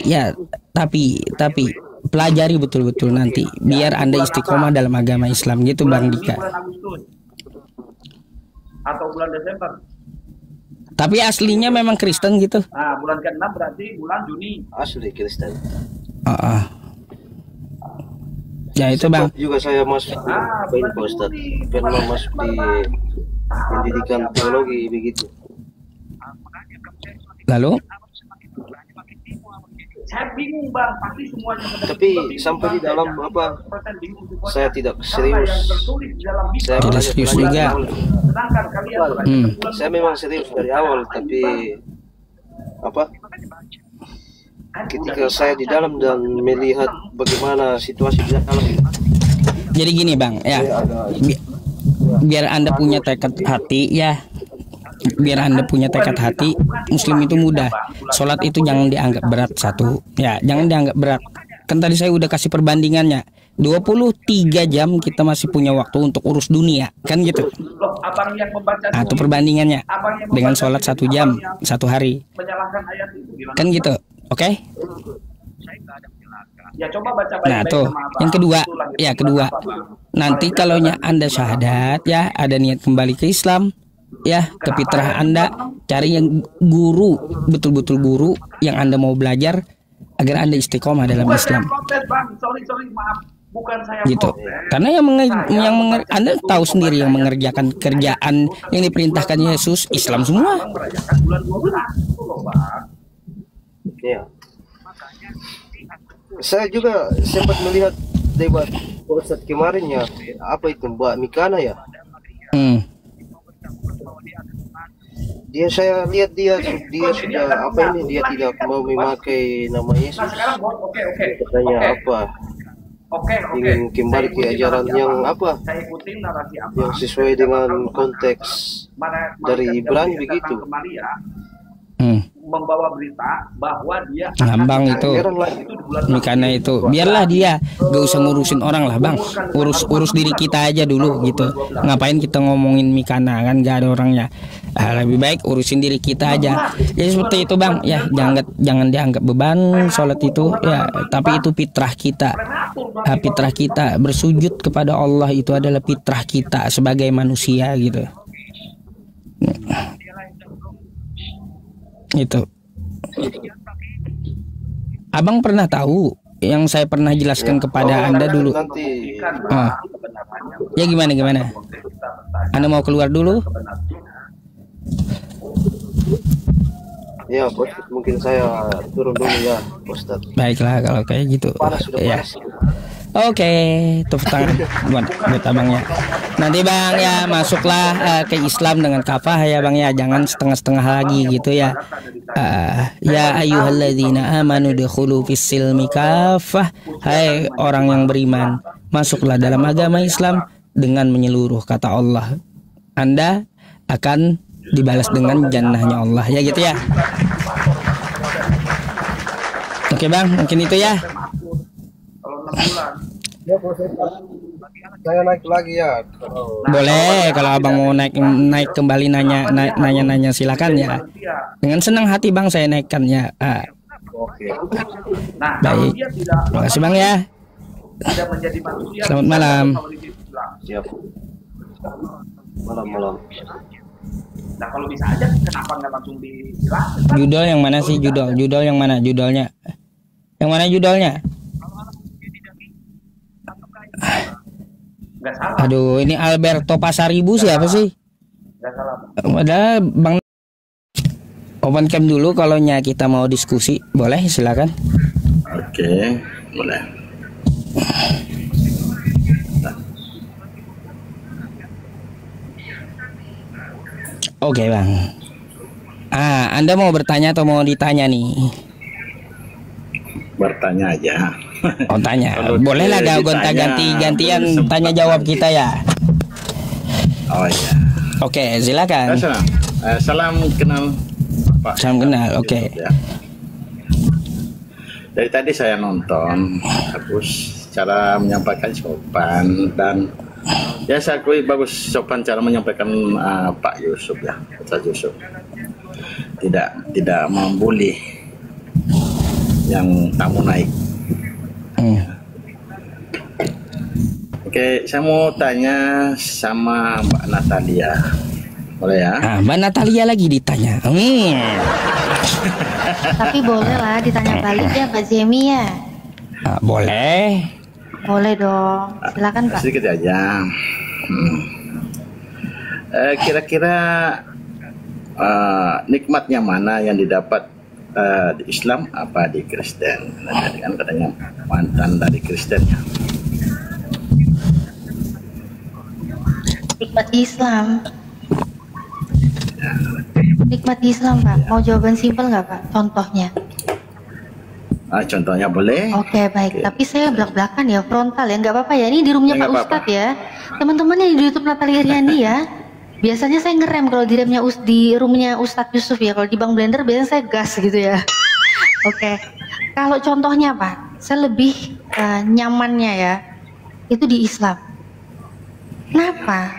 pelajari betul-betul nanti biar Anda istiqomah dalam agama Islam gitu bang Dika. Atau bulan Desember. Tapi aslinya memang Kristen gitu. Nah, bulan ke-6 berarti bulan Juni. Asli Kristen. Ya itu bang. Juga saya masuk di Pak Ustadz. Pernah masuk di pendidikan teologi begitu. Lalu? Saya bingung bang, pasti semuanya. Tapi sampai di dalam apa? Saya tidak serius. Saya tidak serius juga. Saya memang serius dari awal, tapi apa? Ketika saya di dalam dan melihat bagaimana situasi di dalam. Jadi gini bang, ya. Biar Anda punya tekad hati ya. Biar Anda punya tekad hati, Muslim itu mudah. Sholat itu jangan dianggap berat satu. Ya, jangan dianggap berat. Kan tadi saya udah kasih perbandingannya. 23 jam kita masih punya waktu untuk urus dunia, kan gitu. Nah, itu perbandingannya dengan sholat 1 jam 1 hari. Kan gitu. Oke? Nah, tuh. Yang kedua. Nanti kalau Anda syahadat ya, ada niat kembali ke Islam. Ya, ke fitrah Anda, cari yang guru, betul-betul guru yang Anda mau belajar agar Anda istiqomah dalam Islam. Gitu. Karena Anda tahu sendiri yang mengerjakan kerjaan yang diperintahkan Yesus Islam semua. Ya. Saya juga sempat melihat debat Ustadz kemarin ya, apa itu Mbak Mikana ya? Saya lihat dia sudah apa ini, dia tidak mau memakai nama Yesus. Katanya apa? Ingin kembali ke ajaran yang apa? Yang sesuai dengan konteks dari Ibrani begitu. membawa berita bahwa dia ngambang itu karena itu biarlah dia gak usah ngurusin orang lah bang, urus diri kita aja dulu gitu. Ngapain kita ngomongin Mikana kan gak ada orangnya. Lebih baik urusin diri kita aja ya, seperti itu bang ya. Jangan dianggap beban sholat itu ya, tapi itu fitrah kita. Fitrah kita bersujud kepada Allah itu adalah fitrah kita sebagai manusia gitu. Itu abang pernah tahu yang saya pernah jelaskan kepada Anda dulu. Ya gimana Anda mau keluar dulu? Ya bos, mungkin saya turun dulu ya Ustaz. Baiklah kalau kayak gitu ya. Oke, tepuk tangan buat abangnya. Nanti bang ya masuklah ke Islam dengan kafah ya bang ya, jangan setengah-setengah lagi gitu ya. Ya ayyuhalladzina amanu dukhulu fis-silmi kafah. Hai orang yang beriman, masuklah dalam agama Islam dengan menyeluruh, kata Allah. Anda akan dibalas dengan jannahnya Allah ya gitu ya. Oke bang, mungkin itu ya. Ya, saya naik lagi ya. Boleh kalau abang mau naik kembali nanya silakan ya. Dengan senang hati bang saya naikkan ya. Oke. Baik. Terima kasih bang ya. Selamat malam. Siap. Malam. Nah kalau bisa aja kenapa nggak langsung dijelaskan? Judul yang mana sih judul yang mana judulnya? Yang mana judulnya? Nggak salah. Aduh, ini Alberto Pasaribu siapa sih? Nggak salah. Ada bang. Open cam dulu kalau kita mau diskusi, boleh silakan. Oke, boleh. Oke bang. Anda mau bertanya atau mau ditanya nih? Bertanya aja. Oh tanya, boleh lah gantian tanya jawab kita ya. Oh iya. Oke, silakan. Salam kenal Pak. Salam kenal, oke. Ya. Dari tadi saya nonton, bagus cara menyampaikan sopan dan ya saya akui bagus sopan cara menyampaikan Pak Yusuf ya, Ustaz Yusuf. Tidak membuli yang tamu naik. Oke, saya mau tanya sama Mbak Natalia, boleh ya? Mbak Natalia lagi ditanya. Tapi boleh lah ditanya balik ya Pak Jemi ya. Boleh. Boleh dong, silakan Pak. Sedikit aja. Kira-kira nikmatnya mana yang didapat di Islam apa di Kristen? Nah, tadi kan katanya mantan dari Kristen ya. Nikmat Islam. Nikmat Islam Pak. Mau jawaban simpel nggak Pak? Contohnya? Contohnya boleh. Oke baik. Tapi saya belak-belakan ya, frontal ya, nggak apa-apa ya. Ini di roomnya Pak Ustadz ya. Teman-teman yang di YouTube Natalia Riani ya. Biasanya saya ngerem kalau di roomnya Ustadz Yusuf ya. Kalau di Bang Blender biasanya saya gas gitu ya. Oke. Kalau contohnya Pak, saya lebih nyamannya ya itu di Islam. Kenapa?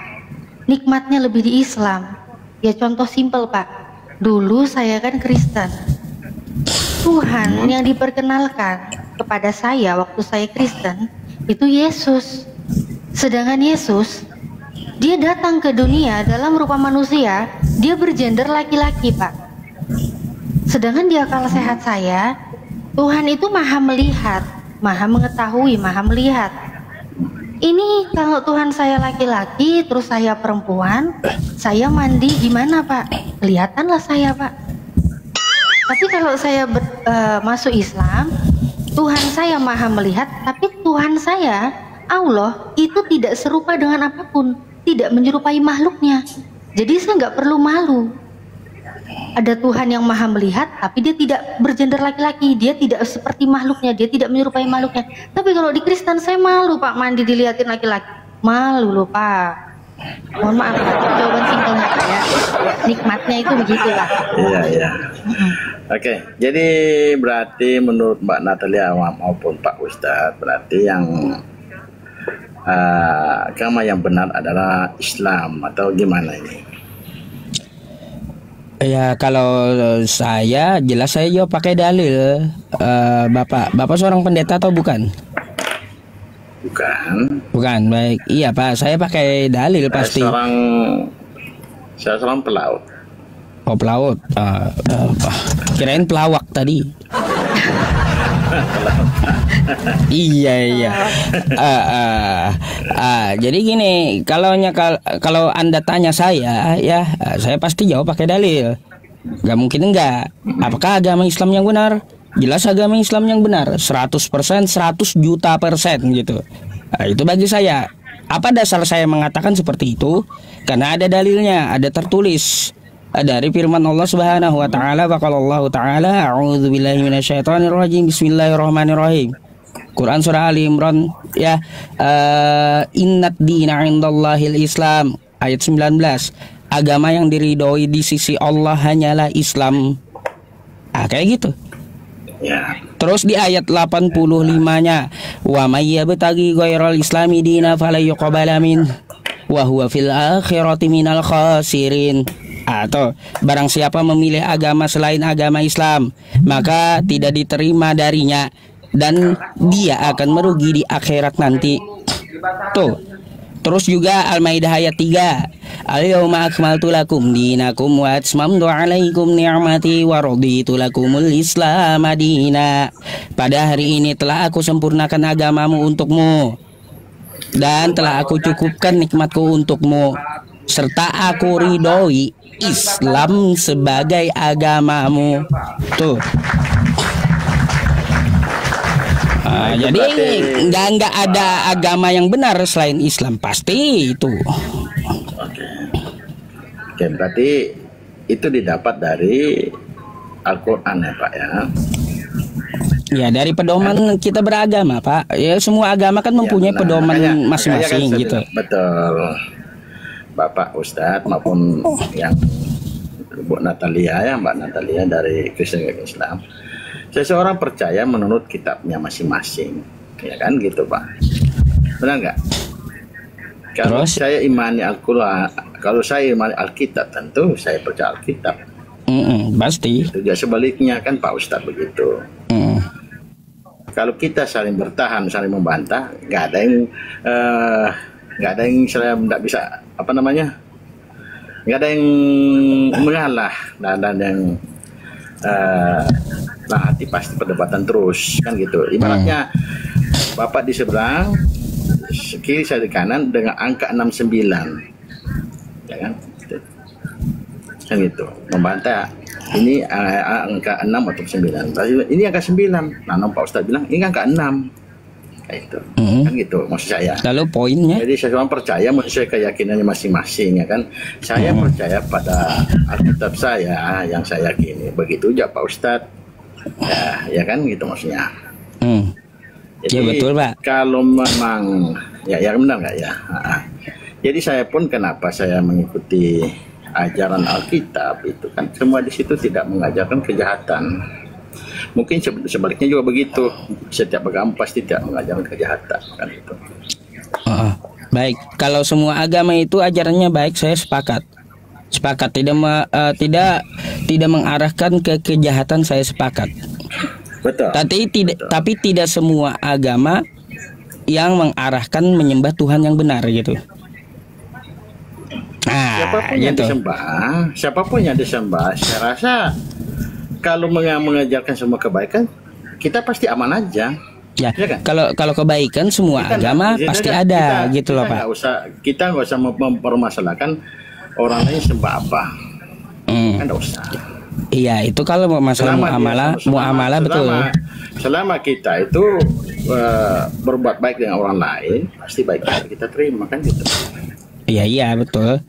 Nikmatnya lebih di Islam. Ya contoh simpel Pak. Dulu saya kan Kristen. Tuhan yang diperkenalkan kepada saya waktu saya Kristen itu Yesus. Sedangkan Yesus dia datang ke dunia dalam rupa manusia, dia bergender laki-laki Pak. Sedangkan di akal sehat saya, Tuhan itu maha melihat, maha mengetahui, maha melihat. Ini kalau Tuhan saya laki-laki, terus saya perempuan, saya mandi gimana Pak? Kelihatanlah saya Pak. Tapi kalau saya masuk Islam, Tuhan saya maha melihat, tapi Tuhan saya, Allah, itu tidak serupa dengan apapun, tidak menyerupai makhluknya. Jadi saya nggak perlu malu. Ada Tuhan yang maha melihat, tapi dia tidak bergender laki-laki, dia tidak seperti makhluknya, dia tidak menyerupai makhluknya. Tapi kalau di Kristen saya malu Pak, mandi dilihatin laki-laki, malu loh Pak. Mohon maaf Pak, itu jawaban simpelnya Pak ya. Nikmatnya itu begitu Pak. Iya. Oke, jadi berarti menurut Mbak Natalia maupun Pak Ustadz, berarti yang agama yang benar adalah Islam atau gimana ini? Ya kalau saya jelas saya jawab pakai dalil. Bapak seorang pendeta atau bukan? Bukan, baik. Iya Pak, saya pakai dalil pasti. Saya seorang pelaut. Oh pelaut, kirain pelawak tadi. Iya. Jadi gini, kalau Anda tanya saya, ya saya pasti jawab pakai dalil. Gak mungkin enggak. Apakah agama Islam yang benar? Jelas agama Islam yang benar, 100%, 100 juta persen gitu. Itu bagi saya. Apa dasar saya mengatakan seperti itu? Karena ada dalilnya, ada tertulis dari firman Allah Subhanahu wa taala, faqala Allah taala, a'udzubillahi minasyaitonirrajim, bismillahirrahmanirrahim. Quran surah Ali Imran ya, innad dina 'indallahil Islam, ayat 19. Agama yang diridhoi di sisi Allah hanyalah Islam. Kayak gitu. Ya. Terus di ayat 85-nya, wa may yabtaghi ghairal islami dina fala yuqbala min wa huwa fil akhirati minal khasirin. Atau barang siapa memilih agama selain agama Islam, maka tidak diterima darinya dan dia akan merugi di akhirat nanti. Tuh. Terus juga Al-Maidah ayat 3. Al-yawma akmaltu lakum dinakum wa atmamtu 'alaikum ni'mati wa raditu lakumul Islam madina. Pada hari ini telah aku sempurnakan agamamu untukmu dan telah aku cukupkan nikmatku untukmu, serta aku ridhoi Islam sebagai agamamu. Tuh. Jadi nggak ada agama yang benar selain Islam, pasti itu. Oke, berarti itu didapat dari Al-Quran ya Pak ya? Ya dari pedoman kita beragama Pak. Ya semua agama kan mempunyai pedoman masing-masing gitu. Betul. Bapak Ustadz maupun yang Bu Natalia ya, Mbak Natalia dari Kristen Islam. Seseorang percaya menurut kitabnya masing-masing, ya kan gitu Pak, benar nggak? Kalau saya imani Al-Quran, kalau saya imani Alkitab, tentu saya percaya Alkitab. Pasti. Itu juga sebaliknya kan Pak Ustadz begitu. Kalau kita saling bertahan, saling membantah, nggak ada yang saya nggak bisa nggak ada yang mengalah, dan yang hati pasti perdebatan terus kan gitu. Ibaratnya Bapak di seberang, kiri saya di kanan dengan angka 69, ya kan? Kan gitu. Membantah ini angka 6 atau 9. Ini angka 9. Nah, Pak Ustadz bilang ini angka 6. Kayak itu. Kan gitu maksud saya. Lalu poinnya? Jadi saya cuma percaya sesuai keyakinannya masing-masing ya kan. Saya percaya pada Alkitab saya yang saya yakini. Begitu aja Pak Ustadz. Ya kan gitu maksudnya. Jadi, ya betul Pak. Kalau memang ya benar nggak ya. Jadi saya pun kenapa saya mengikuti ajaran Alkitab itu kan semua di situ tidak mengajarkan kejahatan. Mungkin sebaliknya juga begitu. Setiap agama pasti tidak mengajarkan kejahatan kan itu. Baik, kalau semua agama itu ajarannya baik, saya sepakat. Tidak mengarahkan ke kejahatan, saya sepakat. Betul. Tapi tidak semua agama yang mengarahkan menyembah Tuhan yang benar gitu. Siapapun yang disembah, saya rasa kalau mengajarkan semua kebaikan, kita pasti aman aja. Ya kan? Kalau kebaikan semua agama pasti ada gitu loh Pak. Kita nggak usah mempermasalahkan orang lain sembah apa. Kan nggak usah. Iya, itu kalau masalah muamalah betul. Selama kita itu berbuat baik dengan orang lain, pasti baik kita terima kan gitu. Iya betul.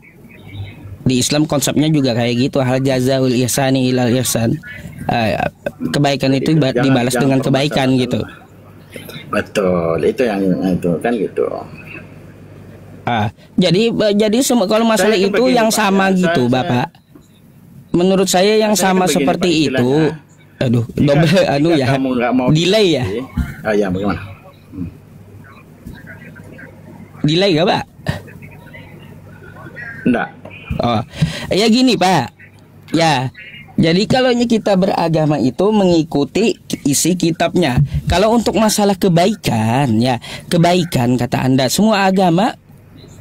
Di Islam konsepnya juga kayak gitu, hal jazaul ihsani ilal ihsan. Kebaikan itu dibalas dengan kebaikan gitu. Betul, itu yang itu kan gitu. Jadi kalau masalah itu yang sama gitu Bapak. Menurut saya yang sama seperti itu Aduh, double anu ya. Kamu nggak mau delay ya? Ya bagaimana? Delay gak, Pak? Enggak. Oh, ya gini, Pak. Ya, jadi kalau kita beragama itu mengikuti isi kitabnya. Kalau untuk masalah kebaikan, ya kebaikan kata Anda, semua agama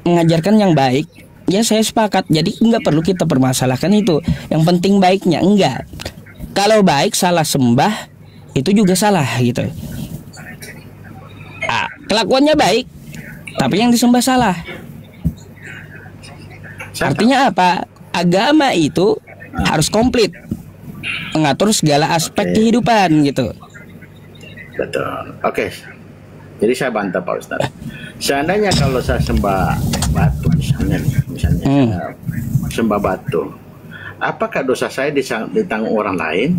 mengajarkan yang baik. Ya saya sepakat. Jadi nggak perlu kita permasalahkan itu. Yang penting baiknya, enggak. Kalau baik salah sembah itu juga salah gitu. Kelakuannya baik, tapi yang disembah salah. Artinya apa? Agama itu harus komplit, mengatur segala aspek kehidupan gitu. Betul. Oke. Jadi saya bantah Pak Ustadz. Seandainya kalau saya sembah batu misalnya saya sembah batu, apakah dosa saya ditanggung orang lain?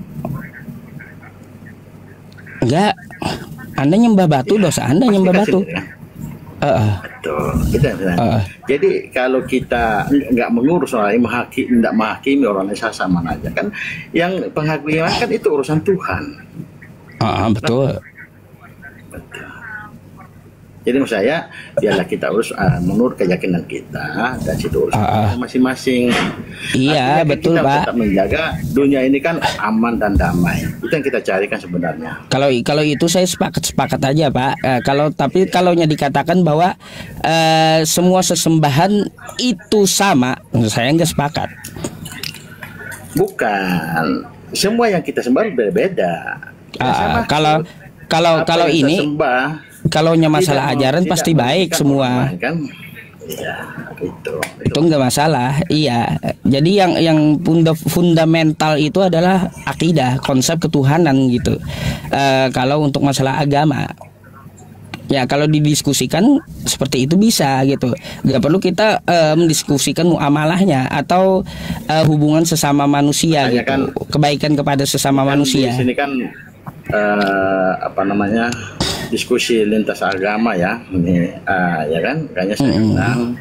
Enggak. Anda nyembah batu, dosa Anda nyembah batu. Betul. Jadi kalau kita nggak mengurus orang lain, tidak menghakimi orang lain, sama aja kan. Yang penghakiman kan itu urusan Tuhan. Betul. Jadi menurut saya biarlah kita urus menurut keyakinan kita dan situ urus masing-masing. Iya, betul, kita Pak. Tetap menjaga dunia ini kan aman dan damai. Itu yang kita carikan sebenarnya. Kalau itu saya sepakat aja, Pak. Tapi kalaunya dikatakan bahwa semua sesembahan itu sama, saya nggak sepakat. Bukan. Semua yang kita sembah berbeda. Kalau ini sembah, kalaunya masalah ajaran pasti baik semua kan? Ya, itu nggak masalah. Iya, jadi yang fundamental itu adalah akidah, konsep ketuhanan gitu. Kalau untuk masalah agama, ya kalau didiskusikan seperti itu bisa gitu. Nggak perlu kita mendiskusikan muamalahnya atau hubungan sesama manusia gitu. Kan, kebaikan kepada sesama manusia. Di sini kan diskusi lintas agama ya, ini ya kan, makanya saya bilang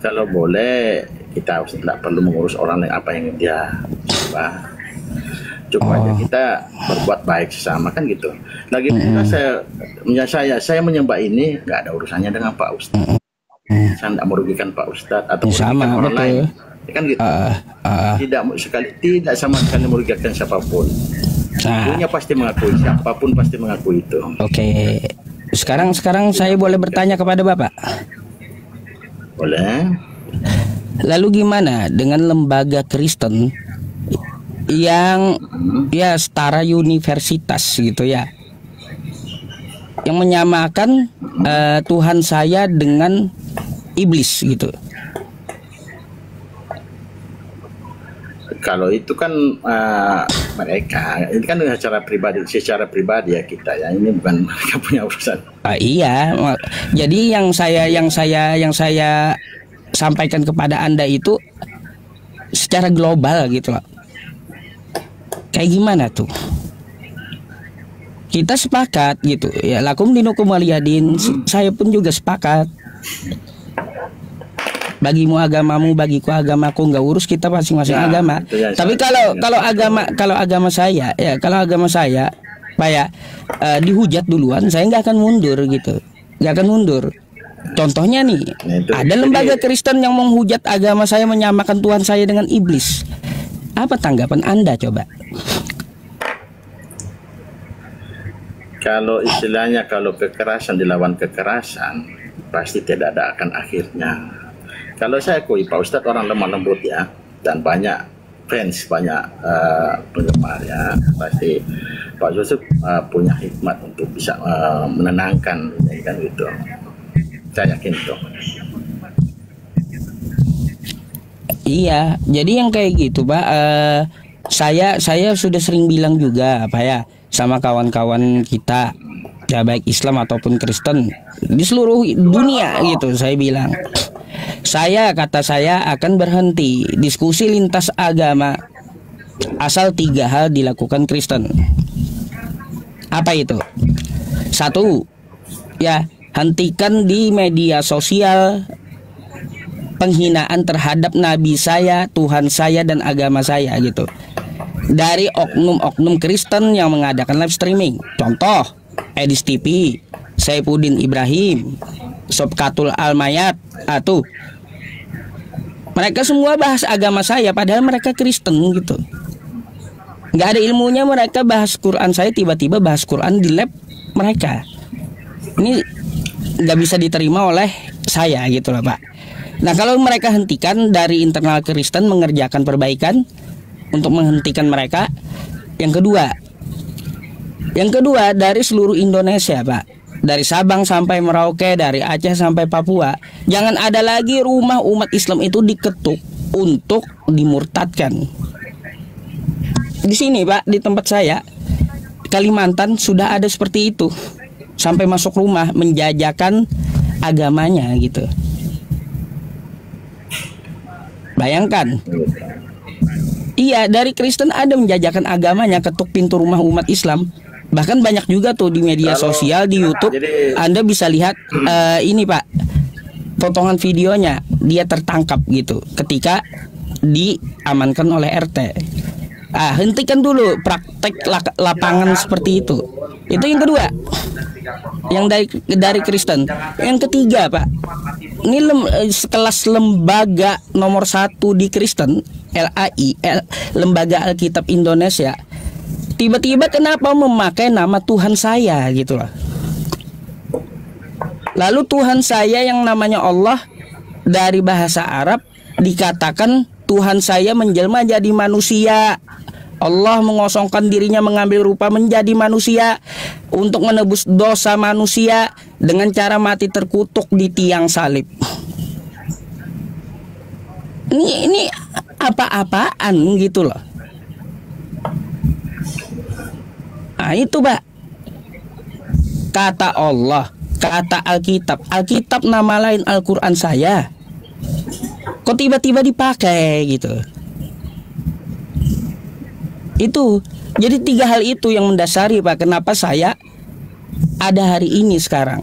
kalau boleh kita tidak perlu mengurus orang lain apa yang dia cukup aja kita berbuat baik sesama kan gitu. Lagi pula saya menyembah ini nggak ada urusannya dengan Pak Ustadz. Saya tidak merugikan Pak Ustadz atau merugikan orang lain, kan gitu. Tidak sama sekali merugikan siapapun. Dunia pasti mengakui, siapapun pasti mengakui itu. Oke. Sekarang saya boleh bertanya kepada Bapak? Boleh. Lalu gimana dengan lembaga Kristen yang ya setara universitas gitu ya, yang menyamakan Tuhan saya dengan iblis gitu? Kalau itu kan mereka, ini kan secara pribadi ya kita ya, ini bukan mereka punya urusan. Iya, jadi yang saya sampaikan kepada Anda itu secara global gitu loh. Kayak gimana tuh? Kita sepakat gitu ya, lakum dinukum waliyadin. Saya pun juga sepakat. Bagimu agamamu, bagiku agamaku, nggak urus kita masing-masing agama. Ya, tapi kalau agama saya Pak ya, dihujat duluan, saya nggak akan mundur gitu, nggak akan mundur. Contohnya nih, ada lembaga Kristen yang menghujat agama saya, menyamakan Tuhan saya dengan iblis. Apa tanggapan Anda coba? Kalau istilahnya kalau kekerasan dilawan kekerasan, pasti tidak ada akan akhirnya. Kalau saya akui Pak Ustadz orang lemah lembut ya, dan banyak fans, banyak penggemar ya, pasti Pak Yusuf punya hikmat untuk bisa menenangkan kan gitu. Saya yakin itu. Iya, jadi yang kayak gitu Pak, saya sudah sering bilang juga Pak ya, sama kawan-kawan kita ya, baik Islam ataupun Kristen di seluruh dunia gitu, saya bilang, kata saya akan berhenti diskusi lintas agama asal 3 hal dilakukan Kristen. Apa itu? 1, ya, hentikan di media sosial penghinaan terhadap nabi saya, Tuhan saya, dan agama saya gitu. dari oknum-oknum Kristen yang mengadakan live streaming. Contoh, Edis TV, Saifuddin Ibrahim, Sobkatul Almayat, tuh. Mereka semua bahas agama saya, padahal mereka Kristen gitu. Nggak ada ilmunya, mereka bahas Quran, saya tiba-tiba bahas Quran di lab mereka. Ini nggak bisa diterima oleh saya gitu loh Pak. Nah kalau mereka hentikan dari internal Kristen mengerjakan perbaikan untuk menghentikan mereka. Yang kedua dari seluruh Indonesia Pak, dari Sabang sampai Merauke, dari Aceh sampai Papua, jangan ada lagi rumah umat Islam itu diketuk untuk dimurtadkan. Di sini Pak, di tempat saya, Kalimantan sudah ada seperti itu, sampai masuk rumah menjajakan agamanya gitu. Bayangkan. Iya, dari Kristen ada menjajakan agamanya, ketuk pintu rumah umat Islam. Bahkan banyak juga tuh di media sosial, di YouTube, Anda bisa lihat ini Pak, potongan videonya, dia tertangkap gitu ketika diamankan oleh RT. Hentikan dulu praktek lapangan seperti itu. Itu yang kedua, yang dari Kristen. Yang ketiga Pak, ini sekelas lembaga nomor 1 di Kristen, LAI, Lembaga Alkitab Indonesia, tiba-tiba kenapa memakai nama Tuhan saya gitu loh. Lalu Tuhan saya yang namanya Allah, dari bahasa Arab dikatakan Tuhan saya menjelma jadi manusia. Allah mengosongkan dirinya, mengambil rupa menjadi manusia untuk menebus dosa manusia dengan cara mati terkutuk di tiang salib. Ini apa-apaan gitu loh. Nah itu Pak, kata Allah, kata Alkitab nama lain Al-Quran saya, kok tiba-tiba dipakai gitu. Itu jadi 3 hal itu yang mendasari Pak, kenapa saya ada hari ini sekarang.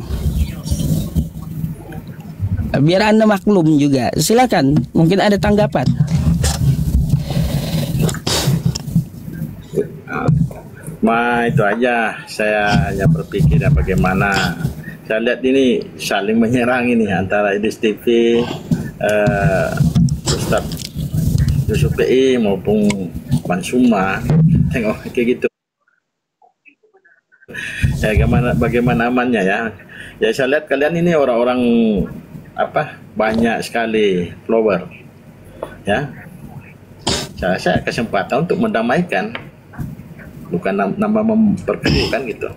Biar Anda maklum juga. Silakan, mungkin ada tanggapan. Itu aja, saya hanya berpikir bagaimana. Saya lihat ini saling menyerang ini antara Edis TV, Ustaz Yusuf PI maupun Bang Suma. Tengok kayak gitu. Ya, bagaimana amannya ya? Ya saya lihat kalian ini orang-orang banyak sekali follower. Ya. Saya kesempatan untuk mendamaikan, bukan nama memperkeruhkan gitu.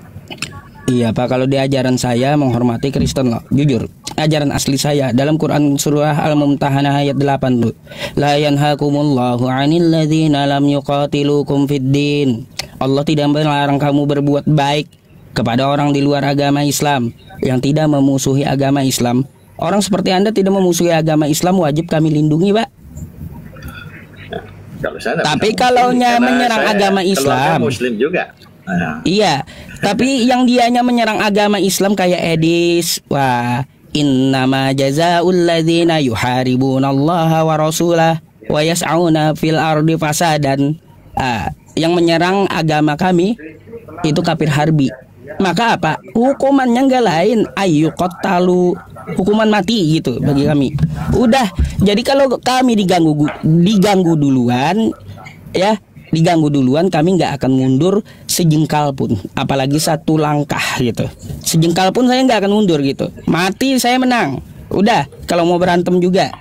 Iya Pak, kalau di ajaran saya menghormati Kristen loh, jujur. Ajaran asli saya dalam Quran surah Al-Mumtahanah ayat 8 tuh. La yanhakumullahu 'anil ladzina lam yuqatilukum fiddin. Allah tidak melarang kamu berbuat baik kepada orang di luar agama Islam yang tidak memusuhi agama Islam. Orang seperti Anda tidak memusuhi agama Islam, wajib kami lindungi, Pak. Tapi kalau menyerang agama Islam, Muslim juga. Iya, tapi yang dianya menyerang agama Islam kayak Edis, wah, innama jazaa'ul ladzina yuharibunallaha wa rasulah wa yas'auna fil ardi fasadan. Yang menyerang agama kami itu kafir harbi. Maka apa? Hukumannya nggak lain, ayyuqattalu, hukuman mati gitu bagi kami. Udah, jadi kalau kami diganggu duluan, ya, diganggu duluan, kami nggak akan mundur sejengkal pun, apalagi 1 langkah gitu. Sejengkal pun saya nggak akan mundur gitu. Mati saya menang. Udah, kalau mau berantem juga.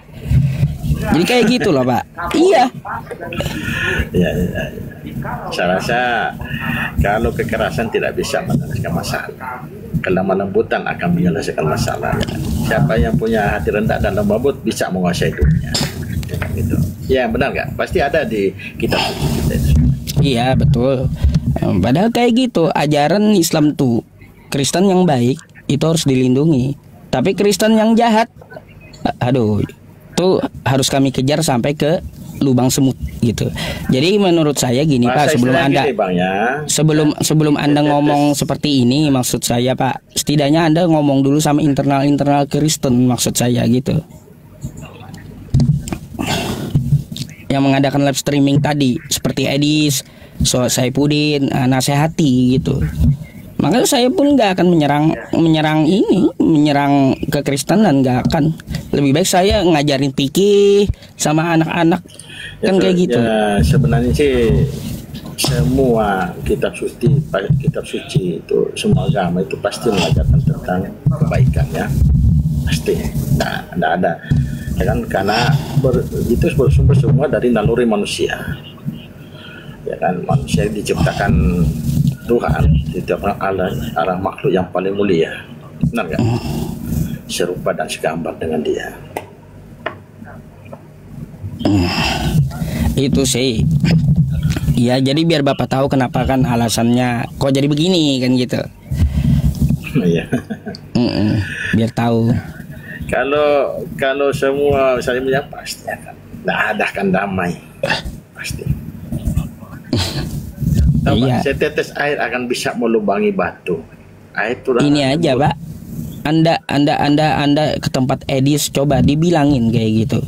Jadi kayak gitu loh Pak. Iya. Ya. Saya rasa kalau kekerasan tidak bisa menyelesaikan masalah, kelemah lembutan akan menyelesaikan masalah. Siapa yang punya hati rendah dan lembut bisa menguasai dunia. Gitu. Ya benar nggak? Pasti ada di kitab kita itu. Iya betul. Padahal kayak gitu ajaran Islam tuh, Kristen yang baik itu harus dilindungi. Tapi Kristen yang jahat, aduh, itu harus kami kejar sampai ke lubang semut gitu. Jadi menurut saya gini Pak, sebelum Anda sebelum Anda ngomong seperti ini, maksud saya Pak, setidaknya Anda ngomong dulu sama internal Kristen, maksud saya gitu. Yang mengadakan live streaming tadi seperti Edis, Saipudin nasihati gitu. Makanya saya pun nggak akan menyerang kekristenan, nggak akan. Lebih baik saya ngajarin fikih sama anak-anak kan kayak gitu. Ya, sebenarnya sih semua kitab suci itu, semua agama itu pasti mengajarkan tentang kebaikan ya, pasti. Nggak ada ya kan, karena itu bersumber semua dari naluri manusia ya kan. Manusia diciptakan Tuhan, diciptakan Allah makhluk yang paling mulia, benar nggak? Serupa dan segambar dengan Dia. Itu sih ya, jadi biar Bapak tahu kenapa kan alasannya kok jadi begini kan gitu. Iya. Biar tahu. Kalau semua saling menyapa pasti akan ada kan damai pasti. Iya. Setetes air akan bisa melubangi batu. Air itu ini aja Pak. Anda ke tempat Edis, coba dibilangin kayak gitu.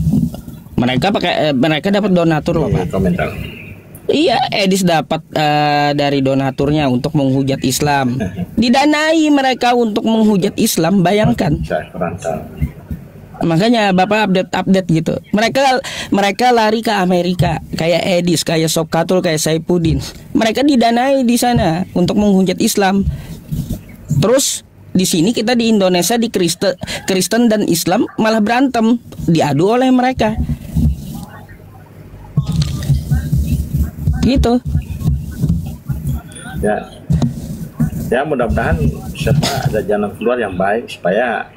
Mereka dapat donatur loh Pak. Komentar. Iya, Edis dapat dari donaturnya untuk menghujat Islam. Didanai mereka untuk menghujat Islam, bayangkan. Makanya Bapak update gitu. Mereka lari ke Amerika, kayak Edis, kayak Sokatul, kayak Saipudin. Mereka didanai di sana untuk menghujat Islam. Terus di sini kita di Indonesia di Kristen dan Islam malah berantem, diadu oleh mereka. Gitu. Ya mudah-mudahan ada jalan keluar yang baik supaya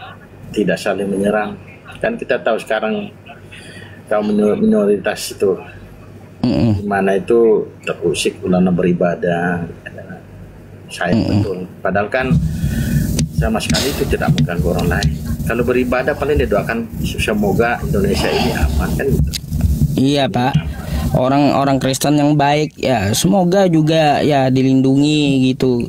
tidak saling menyerang. Kan kita tahu sekarang kaum minoritas itu di mana itu terusik ulama beribadah, sayang betul. Padahal kan sama sekali itu tidak mengganggu orang lain. Kalau beribadah paling didoakan semoga Indonesia ini aman kan gitu. Iya Pak. Orang Kristen yang baik ya semoga juga ya dilindungi gitu.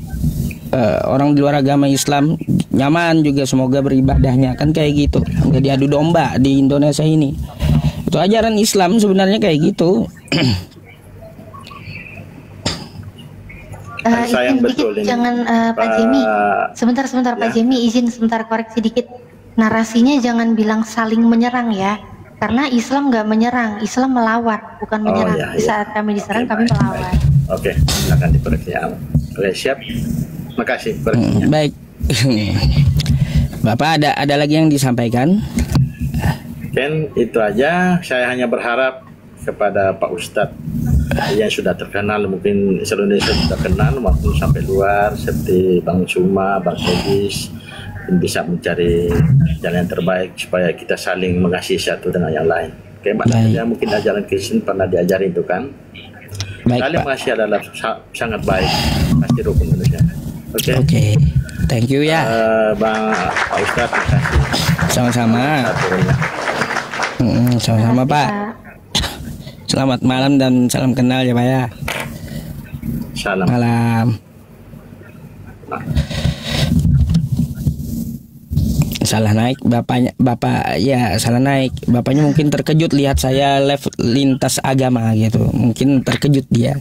Orang di luar agama Islam nyaman juga semoga beribadahnya kan kayak gitu. Nggak diadu domba di Indonesia ini. Itu ajaran Islam sebenarnya kayak gitu. Izin dikit, jangan Pak Jemi. Sebentar Pak Jemi, izin sebentar koreksi dikit. Narasinya jangan bilang saling menyerang ya. Karena Islam nggak menyerang, Islam melawan, bukan menyerang. Di saat kami diserang, kami melawan. Oke, silakan dikoreksi. Oke, siap. Makasih koreksinya. Baik. Bapak ada lagi yang disampaikan? Ken, itu aja. Saya hanya berharap kepada Pak Ustadz yang sudah terkenal, mungkin seluruh Indonesia sudah kenal maupun sampai luar, seperti Bang Suma, Bang Sedis, bisa mencari jalan yang terbaik supaya kita saling mengasihi satu dengan yang lain. Oke, Mbak Nadia, mungkin ajaran Kristen pernah diajarin itu kan. Saling mengasihi adalah sangat baik, pasti rukun manusia. Oke. Thank you ya. Bang Pak Ustadz, terima kasih. Sama-sama. Sama-sama Pak. Selamat malam dan salam kenal ya Pak ya. Salam. Malam. Salah naik bapak ya salah naik. Bapaknya mungkin terkejut lihat saya live lintas agama gitu. Mungkin terkejut dia.